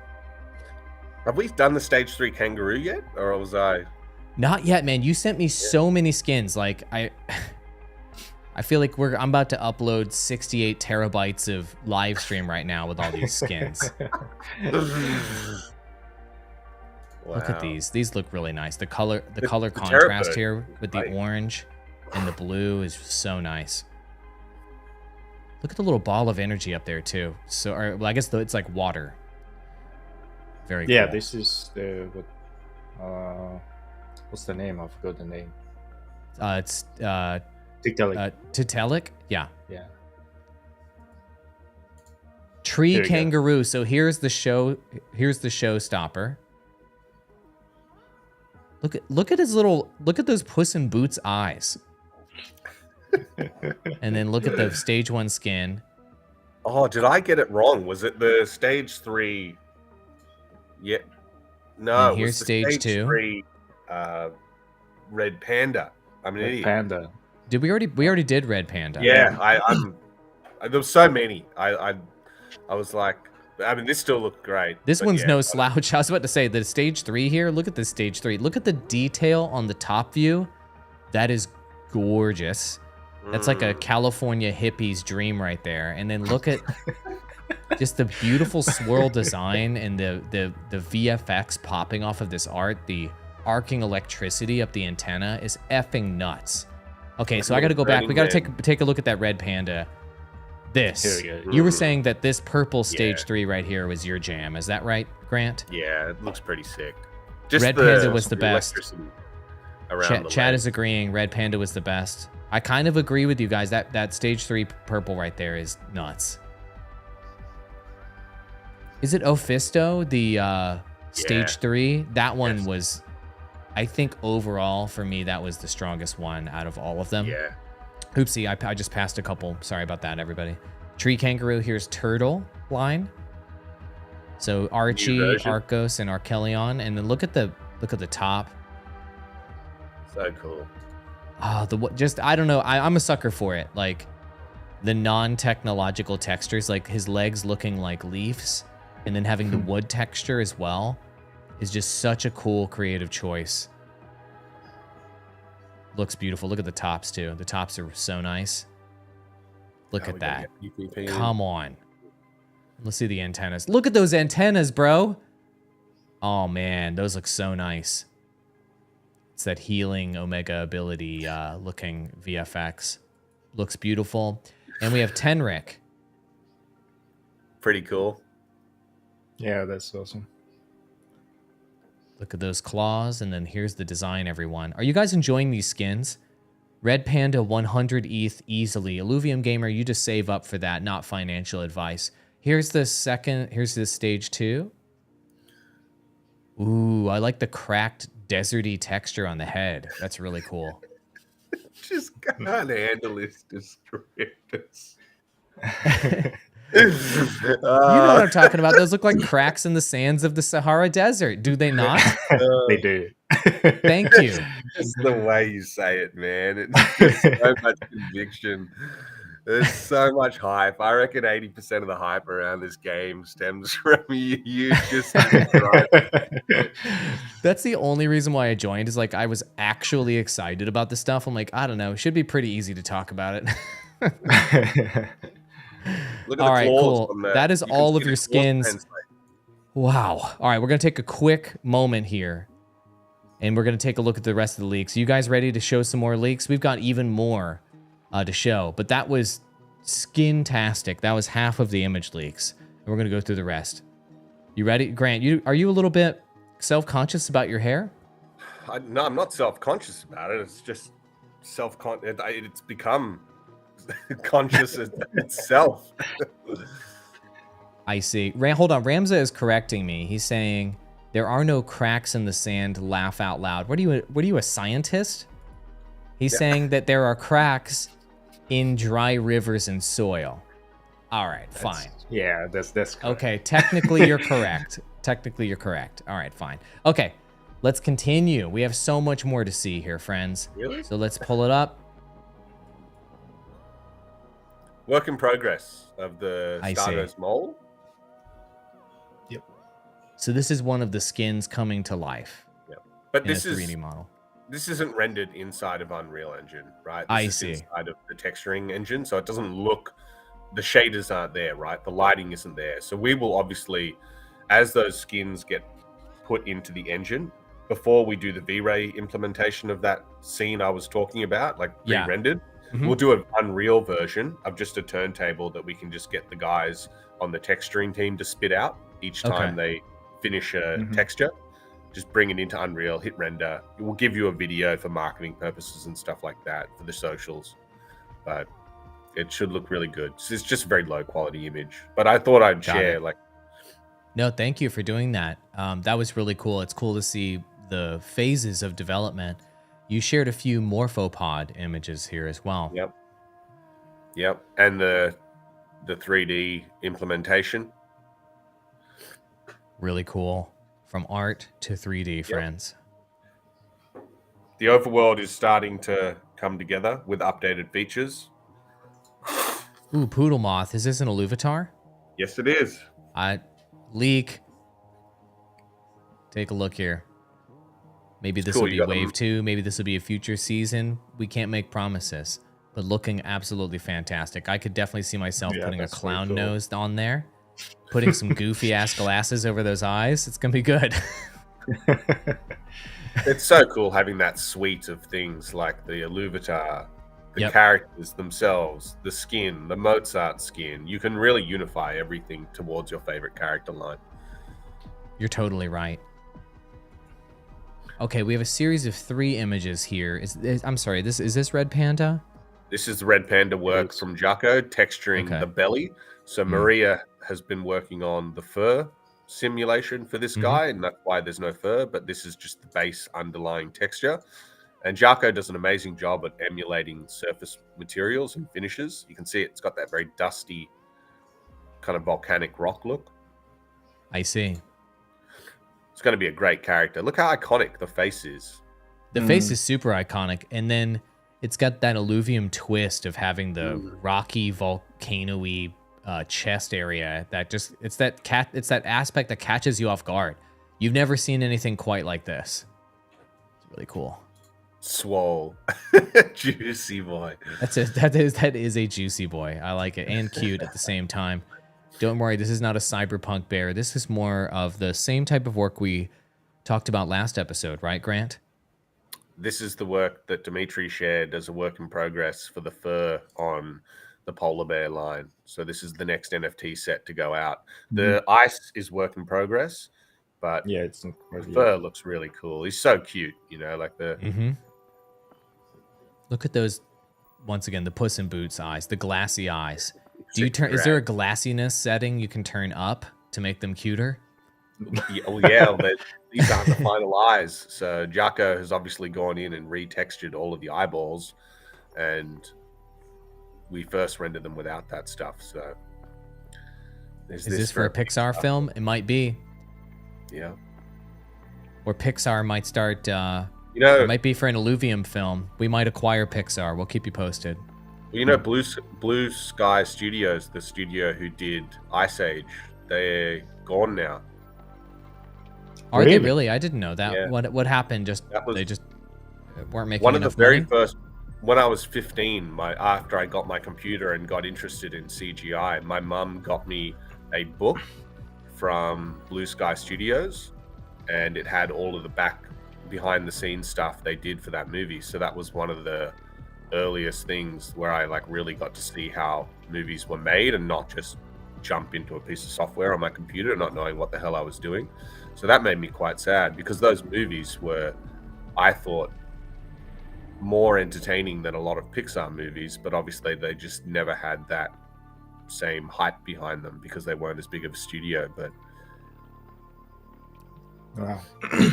Have we done the stage 3 kangaroo yet, or was I? Not yet, man. You sent me so many skins. Like I feel like I'm about to upload 68 terabytes of live stream right now with all these skins. Wow. Look at these. These look really nice. The color contrast here with the orange and the blue is so nice. Look at the little ball of energy up there too. So, well, I guess it's like water. Very cool. Yeah, this is what's the name? I forgot the name. It's Tiktaalik. Tiktaalik? Yeah. Yeah. Tree kangaroo. So here's the showstopper. Look at those Puss in Boots eyes. And then look at the stage 1 skin. Oh, did I get it wrong? Was it the stage 3? Yeah. No, and here's stage 2. 3, Red Panda. I'm an idiot. Panda. Did we already did Red Panda? Yeah, There was so many. I was like, I mean, this still looked great. This but one's yeah, no slouch. I was about to say the stage 3 here. Look at the stage 3. Look at the detail on the top view. That is gorgeous. That's like a California hippie's dream right there. And then look at just the beautiful swirl design and the VFX popping off of this art. The arcing electricity up the antenna is effing nuts. Okay, so I got to go back. We got to take a look at that red panda. This. Here we go. You were saying that this purple stage 3 right here was your jam. Is that right, Grant? Yeah, it looks pretty sick. Just Red Panda was the best. Chad is the agreeing. Red Panda was the best. I kind of agree with you guys. That stage 3 purple right there is nuts. Is it Ophisto, the stage 3? That one was, I think overall for me, that was the strongest one out of all of them. Yeah. Oopsie, I just passed a couple. Sorry about that, everybody. Tree Kangaroo, here's Turtle line. So Archie, Arcos, and Archelion. And then look at the top. So cool. Oh, I don't know. I'm a sucker for it. Like the non-technological textures, like his legs looking like leaves, and then having the wood texture as well, is just such a cool creative choice. Looks beautiful. Look at the tops too. The tops are so nice. Look at that. Come on. Let's see the antennas. Look at those antennas, bro. Oh man, those look so nice. It's that healing Omega ability looking VFX. Looks beautiful. And we have Tenric. Pretty cool. Yeah, that's awesome. Look at those claws, and then here's the design, everyone. Are you guys enjoying these skins? Red Panda 100 ETH easily. Illuvium Gamer, you just save up for that, not financial advice. Here's the stage 2. Ooh, I like the cracked deserty texture on the head. That's really cool. Just can't handle this descriptors. You know what I'm talking about. Those look like cracks in the sands of the Sahara Desert. Do they not? They do. Thank you. Just the way you say it, man. It's just so much conviction. There's so much hype. I reckon 80% of the hype around this game stems from you just That's the only reason why I joined, is like I was actually excited about the stuff. I'm like, I don't know. It should be pretty easy to talk about it. Look at all the right, claws cool. on That is all of your skins. translate. Wow. All right, we're going to take a quick moment here, and we're going to take a look at the rest of the leaks. You guys ready to show some more leaks? We've got even more to show, but that was skin-tastic. That was half of the image leaks, and we're going to go through the rest. You ready? Grant, are you a little bit self-conscious about your hair? No, I'm not self-conscious about it. It's just self-conscious. It's become conscious itself. I see. Hold on. Ramza is correcting me. He's saying there are no cracks in the sand. Laugh out loud. What are you, a scientist? He's saying that there are cracks in dry rivers and soil. All right, fine. Yeah, that's correct. Okay, technically you're correct. Technically you're correct. All right, fine. Okay, let's continue. We have so much more to see here, friends. Really? So let's pull it up. Work in progress of the Stardust mole. Yep. So this is one of the skins coming to life. Yep. But in this a is 3D model. This isn't rendered inside of Unreal Engine, right? This I is see. inside of the texturing engine, so it doesn't look. The shaders aren't there, right? The lighting isn't there. So we will obviously, as those skins get put into the engine, before we do the V-Ray implementation of that scene I was talking about, like re-rendered, we'll do an Unreal version of just a turntable that we can just get the guys on the texturing team to spit out each time they finish a texture. Just bring it into Unreal, hit render. It will give you a video for marketing purposes and stuff like that for the socials. But it should look really good. It's just a very low quality image. But I thought I'd share. No, thank you for doing that. That was really cool. It's cool to see the phases of development. You shared a few Morphopod images here as well. Yep. And the 3D implementation. Really cool. From art to 3D, friends. The overworld is starting to come together with updated features. Ooh, Poodle Moth. Is this an Illuvitar? Yes, it is. Leak. Take a look here. Maybe It's this cool, will you be got wave them. 2. Maybe this will be a future season. We can't make promises, but looking absolutely fantastic. I could definitely see myself Yeah, putting a that's very clown cool. nose on there, putting some goofy ass glasses over those eyes. It's gonna be good. It's so cool having that suite of things like the Illuvitar, the Yep. characters themselves, the skin, the Mozart skin. You can really unify everything towards your favorite character line. You're totally right. Okay, we have a series of 3 images here. I'm sorry, is this Red Panda? This is Red Panda work from Jaco, texturing Okay. the belly. So Maria has been working on the fur simulation for this guy, and that's why there's no fur, but this is just the base underlying texture. And Jaco does an amazing job at emulating surface materials and finishes. You can see it's got that very dusty kind of volcanic rock look. I see. It's going to be a great character. Look how iconic the face is. The face is super iconic, and then it's got that Illuvium twist of having the rocky, volcano-y chest area. It's that aspect that catches you off guard. You've never seen anything quite like this. It's really cool. Swole. Juicy boy. That is a juicy boy. I like it, and cute at the same time. Don't worry, this is not a cyberpunk bear. This is more of the same type of work we talked about last episode, right, Grant? This is the work that Dmitriy shared as a work in progress for the fur on the polar bear line. So this is the next NFT set to go out. The ice is work in progress, but Yeah, it's the incredible. fur looks really cool. He's so cute, you know, like the Look at those, once again, the Puss in Boots eyes, the glassy eyes. Is there a glassiness setting you can turn up to make them cuter? but these aren't the final eyes. So Jaco has obviously gone in and retextured all of the eyeballs, and we first rendered them without that stuff. So is this for a Pixar film? It might be. Yeah. Or Pixar might start. It it might be for an Illuvium film. We might acquire Pixar. We'll keep you posted. Blue Sky Studios, the studio who did Ice Age, they're gone now. Are they really? I didn't know that. Yeah. What happened? They just weren't making One of the enough very money? first. When I was 15, after I got my computer and got interested in CGI, my mum got me a book from Blue Sky Studios, and it had all of the behind the scenes stuff they did for that movie. So that was one of the earliest things where I really got to see how movies were made and not just jump into a piece of software on my computer not knowing what the hell I was doing. So that made me quite sad, because those movies were, I thought, more entertaining than a lot of Pixar movies, but obviously they just never had that same hype behind them because they weren't as big of a studio. But Wow.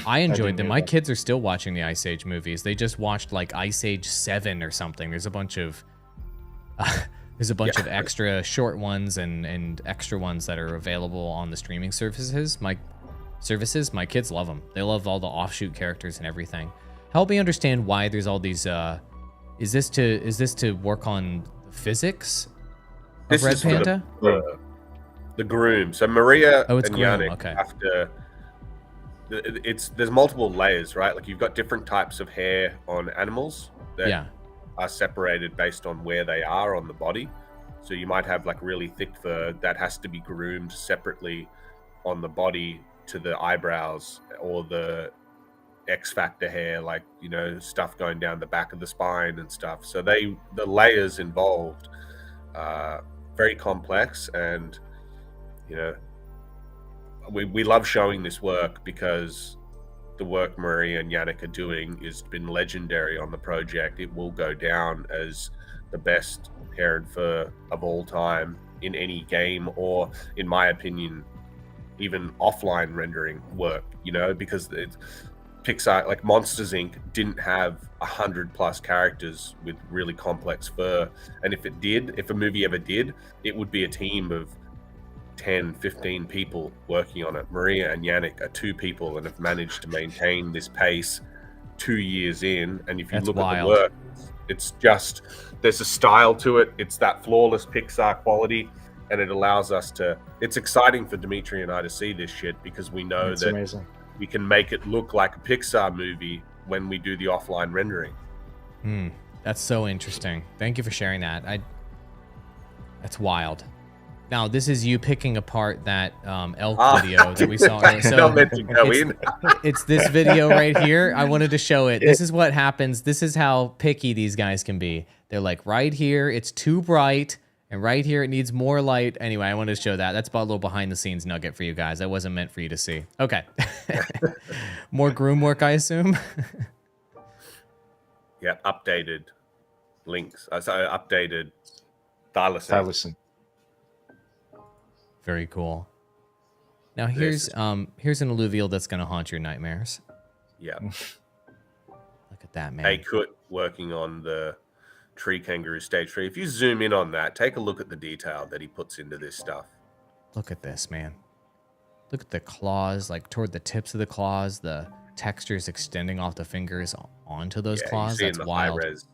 I enjoyed them. know My that. kids are still watching the Ice Age movies. They just watched Ice Age 7 or something. There's a bunch of extra short ones and extra ones that are available on the streaming services. My kids love them. They love all the offshoot characters and everything. Help me understand why there's all these. Is this to work on physics of this Red is Panda? for the groom. So Maria Oh, it's and groom, Yannick okay. have to. There's multiple layers, right? Like you've got different types of hair on animals that are separated based on where they are on the body. So you might have really thick fur that has to be groomed separately on the body to the eyebrows, or the X Factor hair, stuff going down the back of the spine and stuff. So the layers involved very complex, and we love showing this work because the work Maria and Yannick are doing has been legendary on the project. It will go down as the best hair and fur of all time in any game, or in my opinion, even offline rendering work, because Pixar, like Monsters Inc., didn't have 100+ characters with really complex fur. And if a movie ever did, it would be a team of 10, 15 people working on it. Maria and Yannick are 2 people and have managed to maintain this pace 2 years in. And if you That's look wild. at the work, It's just, there's a style to it. It's that flawless Pixar quality, and it allows us to, it's exciting for Dmitry and I to see this shit, because we know It's that amazing. we can make it look like a Pixar movie when we do the offline rendering. That's so interesting. Thank you for sharing that. That's wild. Now, this is you picking apart that elk video that we saw earlier. So not meant to go in. It's this video right here. I wanted to show it. This is what happens. This is how picky these guys can be. They're like, right here, it's too bright, and right here, it needs more light. Anyway, I wanted to show that. That's about a little behind-the-scenes nugget for you guys. That wasn't meant for you to see. Okay. More groom work, I assume? Yeah, updated links. Sorry, updated thylacine. Very cool. Now here's an alluvial that's gonna haunt your nightmares. Yeah. Look at that, man. Hey, Kut working on the tree kangaroo stage 3. If you zoom in on that, take a look at the detail that he puts into this stuff. Look at this, man. Look at the claws, like toward the tips of the claws, the textures extending off the fingers onto those claws. That's wild. High-res,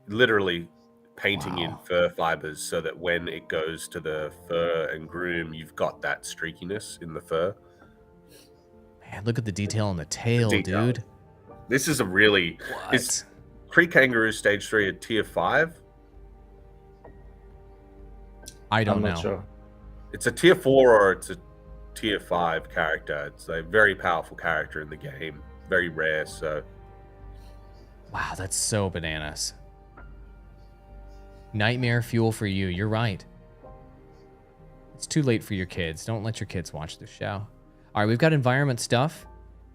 literally painting in fur fibers so that when it goes to the fur and groom, you've got that streakiness in the fur. Man, look at the detail on the tail, dude. This is a really... Is Tree Kangaroo Stage 3 a Tier 5? I don't know. Not sure. It's a Tier 4 or it's a Tier 5 character. It's a very powerful character in the game. Very rare, so... Wow, that's so bananas. Nightmare fuel for you. You're right. It's too late for your kids. Don't let your kids watch the show. All right, we've got environment stuff.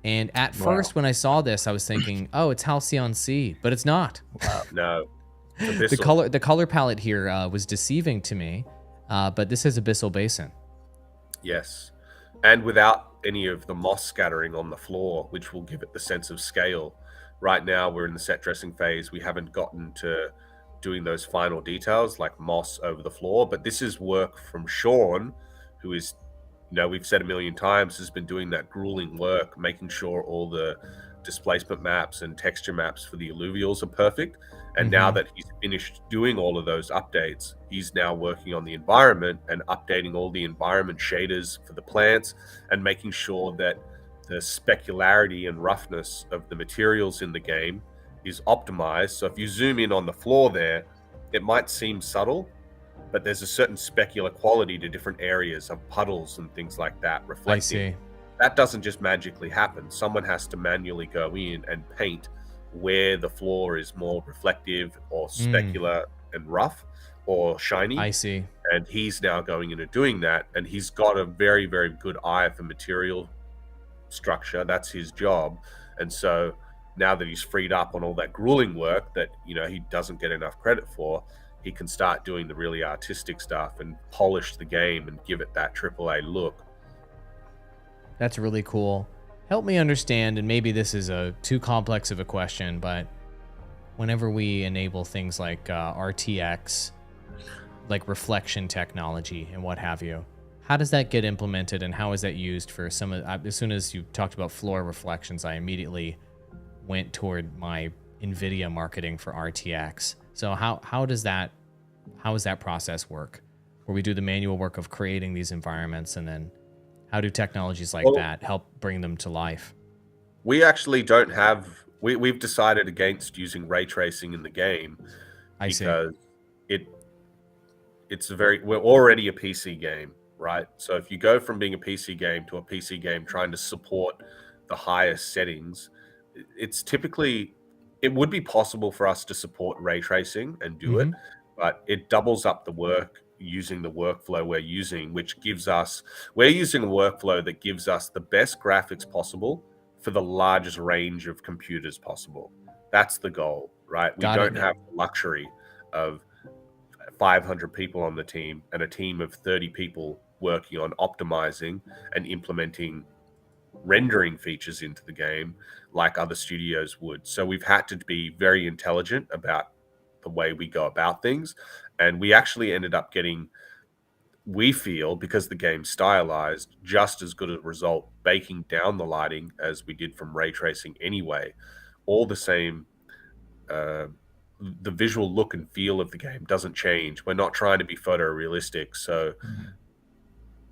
And at first, when I saw this, I was thinking, oh, it's Halcyon Sea. But it's not. No. The color palette here was deceiving to me. But this is Abyssal Basin. Yes. And without any of the moss scattering on the floor, which will give it the sense of scale. Right now, we're in the set dressing phase. We haven't gotten to doing those final details like moss over the floor. But this is work from Sean, who is, you know, we've said a million times, has been doing that grueling work, making sure all the displacement maps and texture maps for the Illuvials are perfect. And now that he's finished doing all of those updates, he's now working on the environment and updating all the environment shaders for the plants and making sure that the specularity and roughness of the materials in the game is optimized. So if you zoom in on the floor there, it might seem subtle, but there's a certain specular quality to different areas of puddles and things like that reflecting. I see. That doesn't just magically happen. Someone has to manually go in and paint where the floor is more reflective or specular and rough or shiny. I see. And he's now going in and doing that. And he's got a very, very good eye for material structure. That's his job. And so now that he's freed up on all that grueling work that, you know, he doesn't get enough credit for, he can start doing the really artistic stuff and polish the game and give it that AAA look. That's really cool. Help me understand, and maybe this is too complex of a question, but whenever we enable things like RTX, like reflection technology and what have you, how does that get implemented and how is that used for some of, as soon as you talked about floor reflections, I immediately went toward my NVIDIA marketing for RTX. So how does that process work? Where we do the manual work of creating these environments, and then how do technologies like that help bring them to life? We actually don't have, we've decided against using ray tracing in the game because it's we're already a PC game, right? So if you go from being a PC game to a PC game trying to support the highest settings, it's typically, it would be possible for us to support ray tracing and do it, but it doubles up the work using the workflow we're using, which gives us, we're using a workflow that gives us the best graphics possible for the largest range of computers possible. That's the goal, right? We don't have the luxury of 500 people on the team and a team of 30 people working on optimizing and implementing rendering features into the game like other studios would. So we've had to be very intelligent about the way we go about things. And we actually ended up getting, we feel, because the game's stylized, just as good a result baking down the lighting as we did from ray tracing anyway. All the same the visual look and feel of the game doesn't change. We're not trying to be photorealistic, so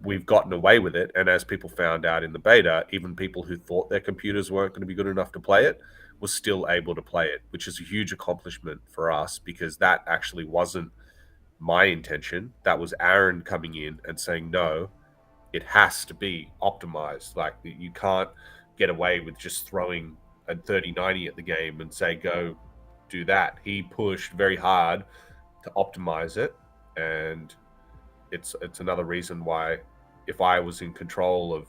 we've gotten away with it. And as people found out in the beta, even people who thought their computers weren't going to be good enough to play it was still able to play it, which is a huge accomplishment for us, because that actually wasn't my intention. That was Aaron coming in and saying, no, it has to be optimized. Like, you can't get away with just throwing a 3090 at the game and say, go do that. He pushed very hard to optimize it, and it's another reason why, if I was in control of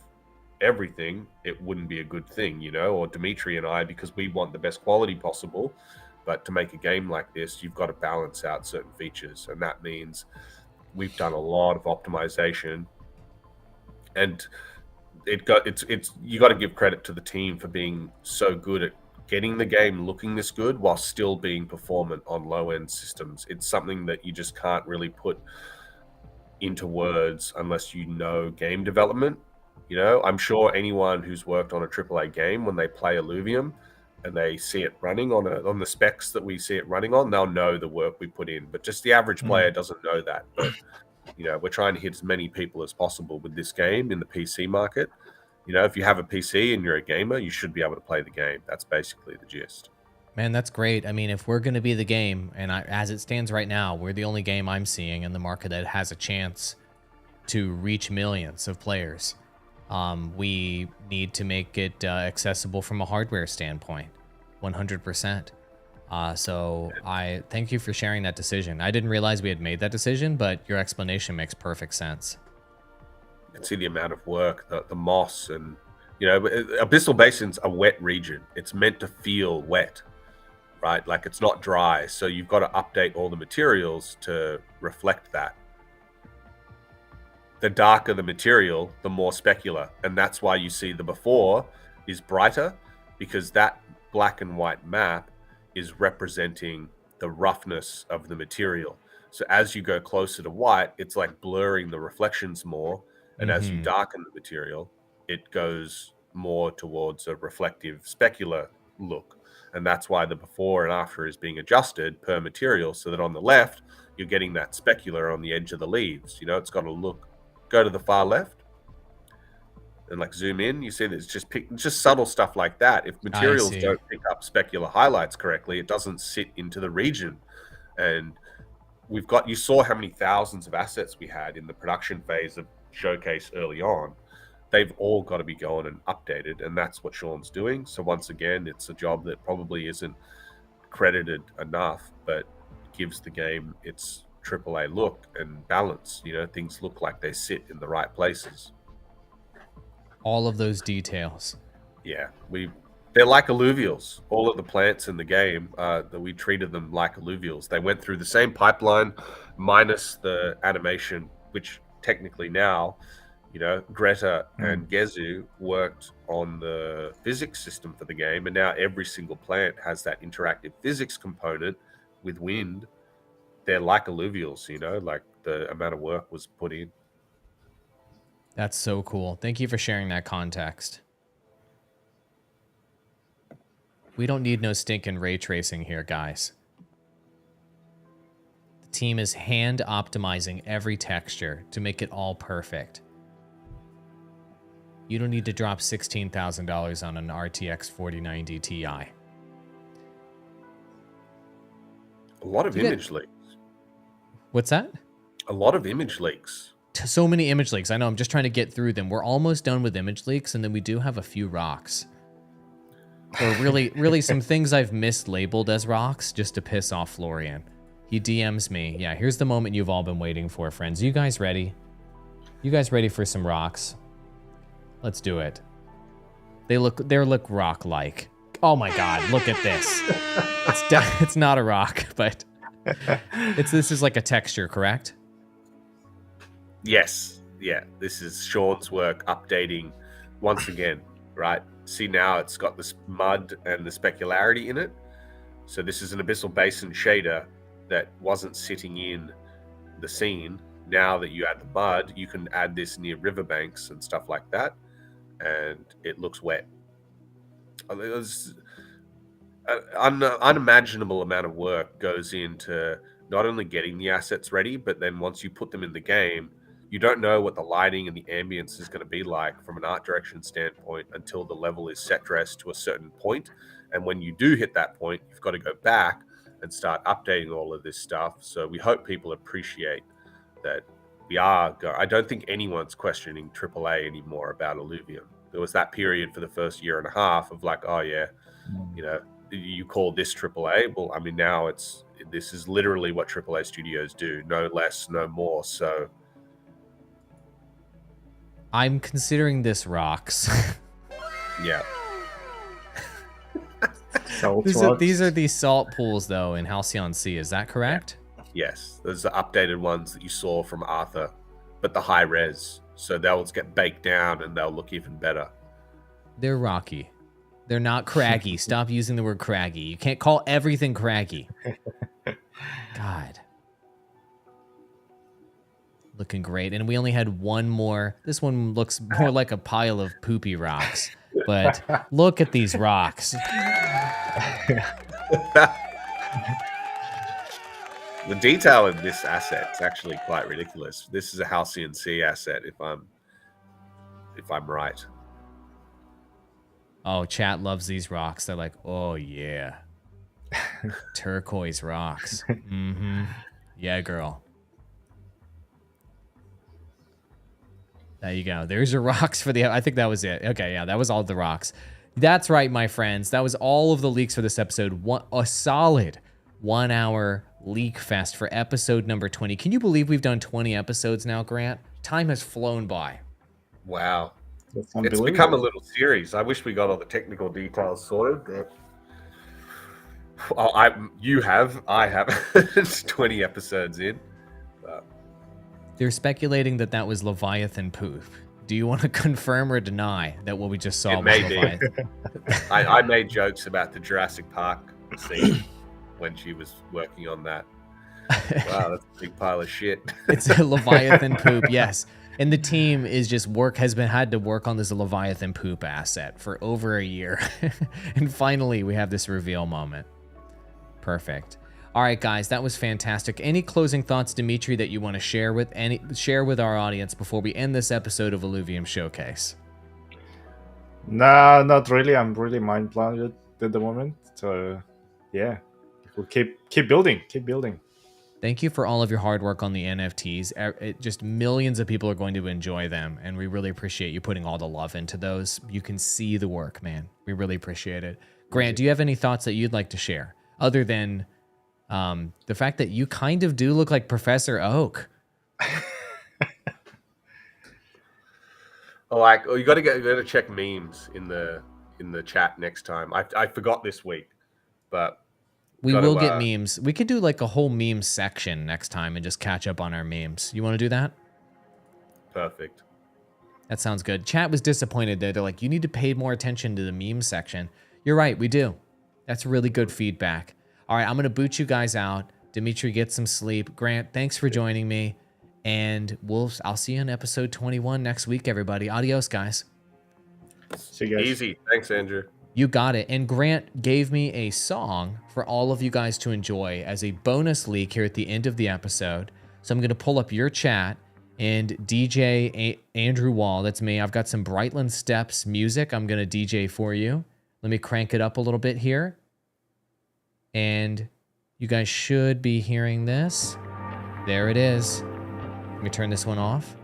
everything, it wouldn't be a good thing, you know, or Dmitriy and I, because we want the best quality possible. But to make a game like this, you've got to balance out certain features, and that means we've done a lot of optimization. And you got to give credit to the team for being so good at getting the game looking this good while still being performant on low-end systems. It's something that you just can't really put into words unless you know game development. You know, I'm sure anyone who's worked on a AAA game, when they play Illuvium and they see it running on the specs that we see it running on, they'll know the work we put in. But just the average player doesn't know that. But you know, we're trying to hit as many people as possible with this game in the PC market. You know, if you have a PC and you're a gamer, you should be able to play the game. That's basically the gist. Man, that's great. I mean, if we're going to be the game, and as it stands right now, we're the only game I'm seeing in the market that has a chance to reach millions of players. We need to make it accessible from a hardware standpoint, 100%. So I thank you for sharing that decision. I didn't realize we had made that decision, but your explanation makes perfect sense. You can see the amount of work, the moss, and, you know, Abyssal Basin's a wet region. It's meant to feel wet, right? Like, it's not dry. So you've got to update all the materials to reflect that. The darker the material, the more specular. And that's why you see the before is brighter, because that black and white map is representing the roughness of the material. So as you go closer to white, it's like blurring the reflections more. And as you darken the material, it goes more towards a reflective specular look. And that's why the before and after is being adjusted per material, so that on the left, you're getting that specular on the edge of the leaves. You know, it's got to look, go to the far left and like zoom in. You see that it's just subtle stuff like that. If materials don't pick up specular highlights correctly, it doesn't sit into the region. And you saw how many thousands of assets we had in the production phase of Showcase early on. They've all got to be going and updated, and that's what Sean's doing. So once again, it's a job that probably isn't credited enough, but gives the game its AAA look and balance. You know, things look like they sit in the right places. All of those details. Yeah, they're like Illuvials. All of the plants in the game, that we treated them like Illuvials. They went through the same pipeline, minus the animation, which technically now, you know, Greta and Gezu worked on the physics system for the game, and now every single plant has that interactive physics component with wind. They're like Illuvials, you know, like the amount of work was put in. That's so cool. Thank you for sharing that context. We don't need no stinking ray tracing here, guys. The team is hand optimizing every texture to make it all perfect. You don't need to drop $16,000 on an RTX 4090 Ti. A lot of image leaks. What's that? A lot of image leaks. So many image leaks. I know, I'm just trying to get through them. We're almost done with image leaks, and then we do have a few rocks. Or really some things I've mislabeled as rocks just to piss off Florian. He DMs me. Yeah, here's the moment you've all been waiting for, friends. You guys ready? You guys ready for some rocks? Let's do it. They look rock-like. Oh my god, look at this. It's not a rock, but this is like a texture, correct? Yes. Yeah. This is Sean's work updating once again, right? See, now it's got this mud and the specularity in it. So this is an Abyssal Basin shader that wasn't sitting in the scene. Now that you add the mud, you can add this near riverbanks and stuff like that, and it looks wet. An unimaginable amount of work goes into not only getting the assets ready, but then once you put them in the game, you don't know what the lighting and the ambience is going to be like from an art direction standpoint until the level is set dressed to a certain point. And when you do hit that point, you've got to go back and start updating all of this stuff. So we hope people appreciate that we are. I don't think anyone's questioning AAA anymore about Illuvium. There was that period for the first year and a half of like, oh yeah, you know, you call this AAA. Well, I mean, now this is literally what AAA studios do, no less, no more. So I'm considering this rocks. yeah, These are the salt pools though in Halcyon Sea. Is that correct? yes, those are updated ones that you saw from Arthur, but the high res, so they'll get baked down and they'll look even better. They're rocky. They're not craggy. Stop using the word craggy. You can't call everything craggy. God. Looking great. And we only had one more. This one looks more like a pile of poopy rocks. But look at these rocks. The detail in this asset is actually quite ridiculous. This is a Halcyon Sea asset, if I'm right. Oh, chat loves these rocks. They're like, oh yeah. Turquoise rocks. Mm-hmm. Yeah, girl. There you go. There's your rocks for the... I think that was it. Okay, yeah, that was all the rocks. That's right, my friends. That was all of the leaks for this episode. A solid 1 hour leak fest for episode number 20. Can you believe we've done 20 episodes now, Grant? Time has flown by. Wow. It's become a little series. I wish we got all the technical details sorted. I have. It's 20 episodes in. They're speculating that was Leviathan poop. Do you want to confirm or deny that what we just saw was Leviathan? I made jokes about the Jurassic Park scene when she was working on that. Wow, that's a big pile of shit. It's a Leviathan poop, yes. And the team is just had to work on this Leviathan poop asset for over a year. And finally, we have this reveal moment. Perfect. All right, guys, that was fantastic. Any closing thoughts, Dmitry, that you want to share with our audience before we end this episode of Illuvium Showcase? Nah, not really. I'm really mind blown at the moment. So, yeah, we'll keep building. Thank you for all of your hard work on the NFTs. Just millions of people are going to enjoy them, and we really appreciate you putting all the love into those. You can see the work, man. We really appreciate it. Grant, do you have any thoughts that you'd like to share, other than the fact that you kind of do look like Professor Oak? You got to check memes in the chat next time. I forgot this week, but we will get memes. We could do like a whole meme section next time and just catch up on our memes. You want to do that? Perfect. That sounds good. Chat was disappointed there. They're like, you need to pay more attention to the meme section. You're right, we do. That's really good feedback. All right, I'm going to boot you guys out. Dmitry, get some sleep. Grant, thanks for joining me. And I'll see you in episode 21 next week, everybody. Adios, guys. See you guys. Easy. Thanks, Andrew. You got it. And Grant gave me a song for all of you guys to enjoy as a bonus leak here at the end of the episode. So I'm going to pull up your chat, and DJ Andrew Wall, that's me. I've got some Brightland Steps music I'm going to DJ for you. Let me crank it up a little bit here. And you guys should be hearing this. There it is. Let me turn this one off.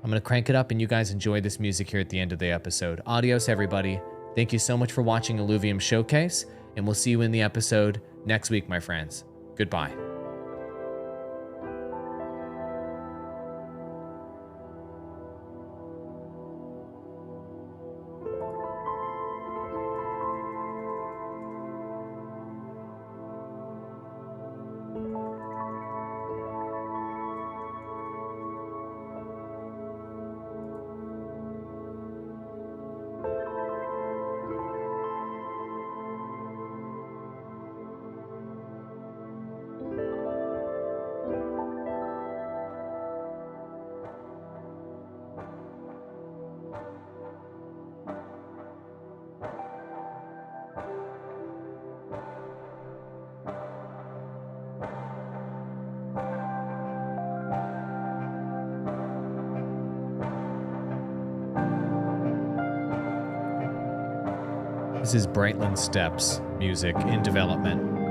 I'm going to crank it up, and you guys enjoy this music here at the end of the episode. Adios, everybody. Thank you so much for watching Illuvium Showcase, and we'll see you in the episode next week, my friends. Goodbye. This is Brightland Steps music in development.